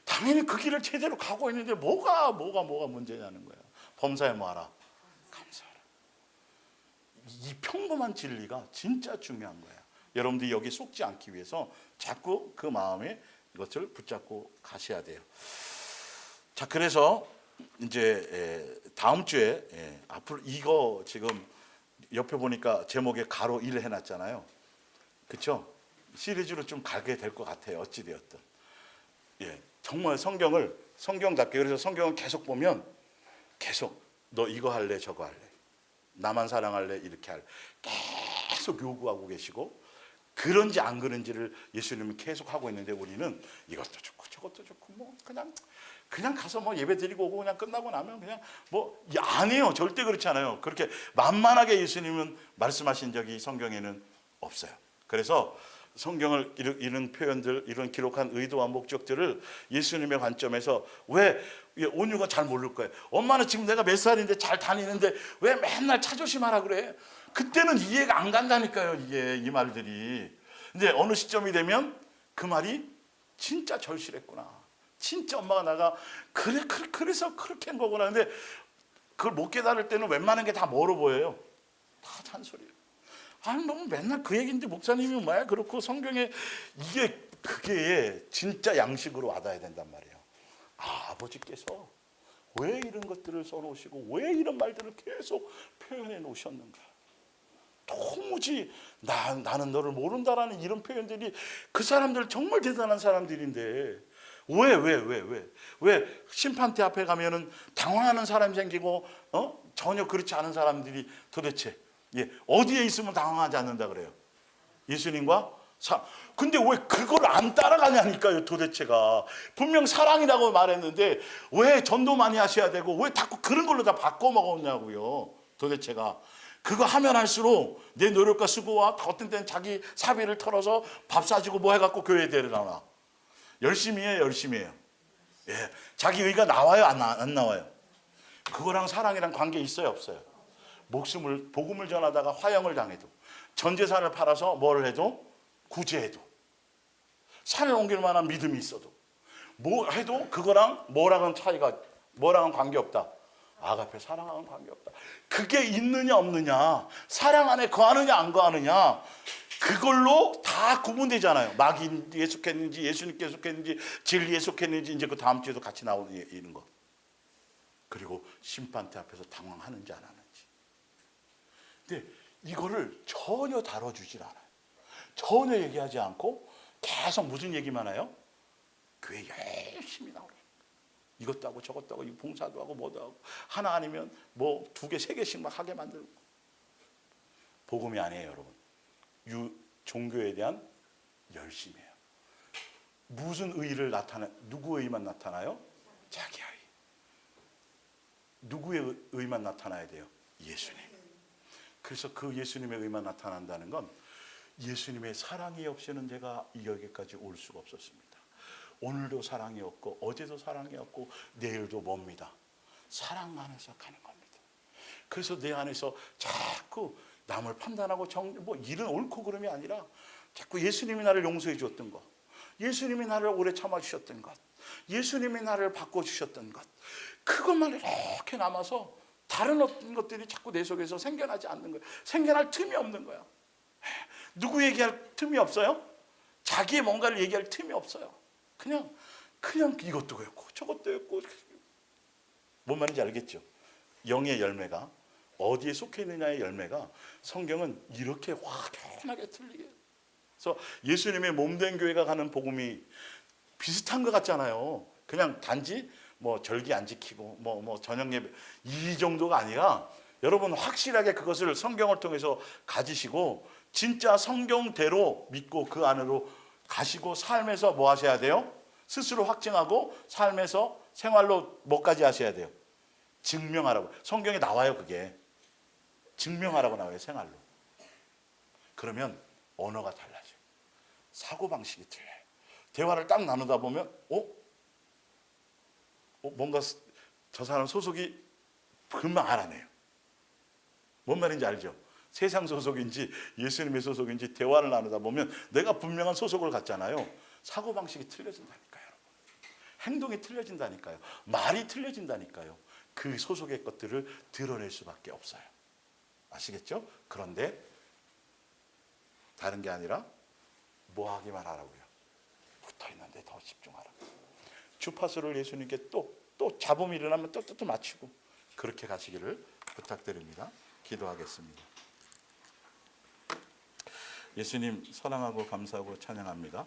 당연히 그 길을 제대로 가고 있는데 뭐가 문제냐는 거예요. 범사에 뭐하라? 이 평범한 진리가 진짜 중요한 거예요. 여러분들이 여기 속지 않기 위해서 자꾸 그 마음에 이것을 붙잡고 가셔야 돼요. 자, 그래서 이제 다음 주에 앞으로 이거 지금 옆에 보니까 제목에 가로 1 해놨잖아요. 그렇죠? 시리즈로 좀 가게 될 것 같아요. 어찌 되었든. 정말 성경답게, 그래서 성경을 계속 보면 계속 너 이거 할래 저거 할래, 나만 사랑할래 이렇게 할래, 계속 요구하고 계시고, 그런지 안 그런지를 예수님은 계속 하고 있는데 우리는 이것도 좋고 저것도 좋고 뭐 그냥 가서 뭐 예배 드리고 오고 그냥 끝나고 나면 그냥 뭐 안 해요. 절대 그렇지 않아요. 그렇게 만만하게 예수님은 말씀하신 적이 성경에는 없어요. 그래서 성경을 이런 표현들, 이런 기록한 의도와 목적들을 예수님의 관점에서, 왜 온유가 잘 모를 거예요. 엄마는 지금 내가 몇 살인데 잘 다니는데 왜 맨날 차 조심하라 그래? 그때는 이해가 안 간다니까요. 이 말들이. 근데 어느 시점이 되면 그 말이 진짜 절실했구나, 진짜 엄마가 나가 그래서 그렇게 한 거구나. 근데 그걸 못 깨달을 때는 웬만한 게 다 뭐로 보여요? 다 잔소리예요. 아니 너무 맨날 그 얘기인데 목사님이 뭐야 그렇고, 성경에 그게 진짜 양식으로 와닿아야 된단 말이에요. 아버지께서 왜 이런 것들을 써놓으시고 왜 이런 말들을 계속 표현해 놓으셨는가. 도무지 나는 너를 모른다라는 이런 표현들이, 그 사람들 정말 대단한 사람들인데 왜 심판대 앞에 가면은 당황하는 사람이 생기고 전혀 그렇지 않은 사람들이 도대체 어디에 있으면 당황하지 않는다 그래요? 예수님과 근데 왜 그걸 안 따라가냐니까요. 도대체가 분명 사랑이라고 말했는데 왜 전도 많이 하셔야 되고 왜 자꾸 그런 걸로 다 바꿔 먹었냐고요. 도대체가 그거 하면 할수록 내 노력과 수고와 어떤 때는 자기 사비를 털어서 밥 사주고 뭐 해갖고 교회에 데려다놔. 열심히 해요. 자기 의가 나와요, 안 나와요? 그거랑 사랑이랑 관계 있어요, 없어요? 복음을 전하다가 화형을 당해도, 전 재산을 팔아서 뭐를 해도, 구제해도, 산을 옮길 만한 믿음이 있어도, 뭐 해도 그거랑 뭐랑은 관계없다. 아가페 사랑하는 관계없다. 그게 있느냐 없느냐, 사랑 안에 거하느냐 안 거하느냐, 그걸로 다 구분되잖아요. 마귀에 속했는지 예수님께 속했는지 진리에 속했는지, 이제 그 다음 주에도 같이 나오는 이런 거. 그리고 심판대 앞에서 당황하는지 안 하는지. 근데 이거를 전혀 다뤄주질 않아요. 전혀 얘기하지 않고 계속 무슨 얘기만 해요? 교회 열심히 나오래. 이것도 하고 저것도 하고 봉사도 하고 뭐도 하고, 하나 아니면 뭐 2개 3개씩 막 하게 만들고. 복음이 아니에요, 여러분. 종교에 대한 열심이에요. 무슨 의의를 누구의 의만 나타나요? 자기 의. 누구의 의만 나타나야 돼요? 예수님. 그래서 그 예수님의 의만 나타난다는 건, 예수님의 사랑이 없이는 내가 여기까지 올 수가 없었습니다. 오늘도 사랑이 없고 어제도 사랑이 없고 내일도 뭡니다. 사랑 안에서 가는 겁니다. 그래서 내 안에서 자꾸 남을 판단하고 일은 옳고 그름이 아니라 자꾸 예수님이 나를 용서해 주었던 것, 예수님이 나를 오래 참아주셨던 것, 예수님이 나를 바꿔주셨던 것, 그것만 이렇게 남아서 다른 어떤 것들이 자꾸 내 속에서 생겨나지 않는 거예요. 생겨날 틈이 없는 거야. 누구 얘기할 틈이 없어요? 자기의 뭔가를 얘기할 틈이 없어요. 그냥 이것도 그렇고 저것도 그렇고. 뭔 말인지 알겠죠? 영의 열매가 어디에 속해 있느냐의 열매가 성경은 이렇게 확연하게 틀리게. 그래서 예수님의 몸된 교회가 가는 복음이 비슷한 것 같잖아요. 그냥 단지 뭐 절기 안 지키고 뭐 저녁 예배 이 정도가 아니라, 여러분 확실하게 그것을 성경을 통해서 가지시고 진짜 성경대로 믿고 그 안으로 가시고 삶에서 뭐 하셔야 돼요? 스스로 확증하고 삶에서 생활로 뭐까지 하셔야 돼요? 증명하라고. 성경에 나와요. 그게 증명하라고 나와요. 생활로. 그러면 언어가 달라져요. 사고방식이 틀려요. 대화를 딱 나누다 보면 뭔가 저 사람 소속이 금방 알아내요. 뭔 말인지 알죠? 세상 소속인지 예수님의 소속인지 대화를 나누다 보면 내가 분명한 소속을 갖잖아요. 사고방식이 틀려진다니까요. 여러분. 행동이 틀려진다니까요. 말이 틀려진다니까요. 그 소속의 것들을 드러낼 수밖에 없어요. 아시겠죠? 그런데 다른 게 아니라 뭐 하기만 하라고요. 붙어 있는데 더 집중하라고. 주파수를 예수님께 또 잡음이 일어나면 또 맞추고 그렇게 가시기를 부탁드립니다. 기도하겠습니다. 예수님 사랑하고 감사하고 찬양합니다.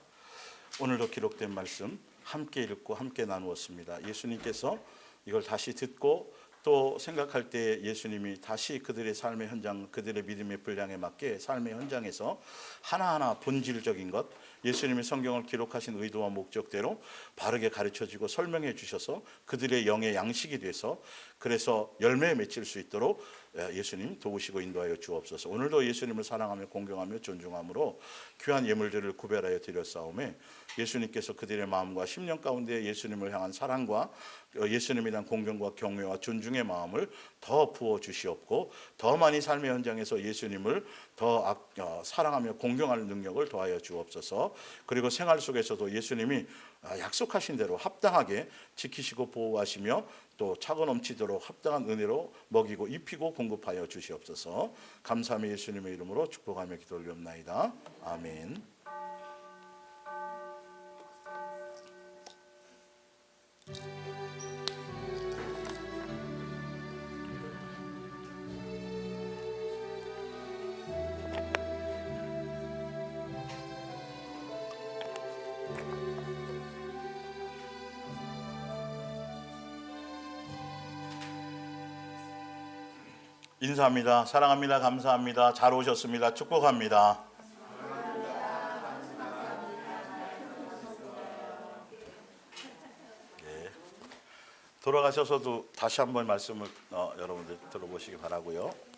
오늘도 기록된 말씀 함께 읽고 함께 나누었습니다. 예수님께서 이걸 다시 듣고 또 생각할 때 예수님이 다시 그들의 삶의 현장, 그들의 믿음의 분량에 맞게 삶의 현장에서 하나하나 본질적인 것, 예수님이 성경을 기록하신 의도와 목적대로 바르게 가르쳐주고 설명해 주셔서 그들의 영의 양식이 돼서 그래서 열매에 맺힐 수 있도록 예수님 도우시고 인도하여 주옵소서. 오늘도 예수님을 사랑하며 공경하며 존중함으로 귀한 예물들을 구별하여 드렸사오매 예수님께서 그들의 마음과 심령 가운데 예수님을 향한 사랑과 예수님에 대한 공경과 경외와 존중의 마음을 더 부어 주시옵고 더 많이 삶의 현장에서 예수님을 더 사랑하며 공경하는 능력을 더하여 주옵소서. 그리고 생활 속에서도 예수님이 약속하신 대로 합당하게 지키시고 보호하시며 또 차고 넘치도록 합당한 은혜로 먹이고 입히고 공급하여 주시옵소서. 감사하며 예수님의 이름으로 축복하며 기도 올리옵나이다. 아멘. 인사합니다. 사랑합니다. 감사합니다. 잘 오셨습니다. 축복합니다. 예. 돌아가셔서도 다시 한번 말씀을 여러분들 들어보시기 바라고요.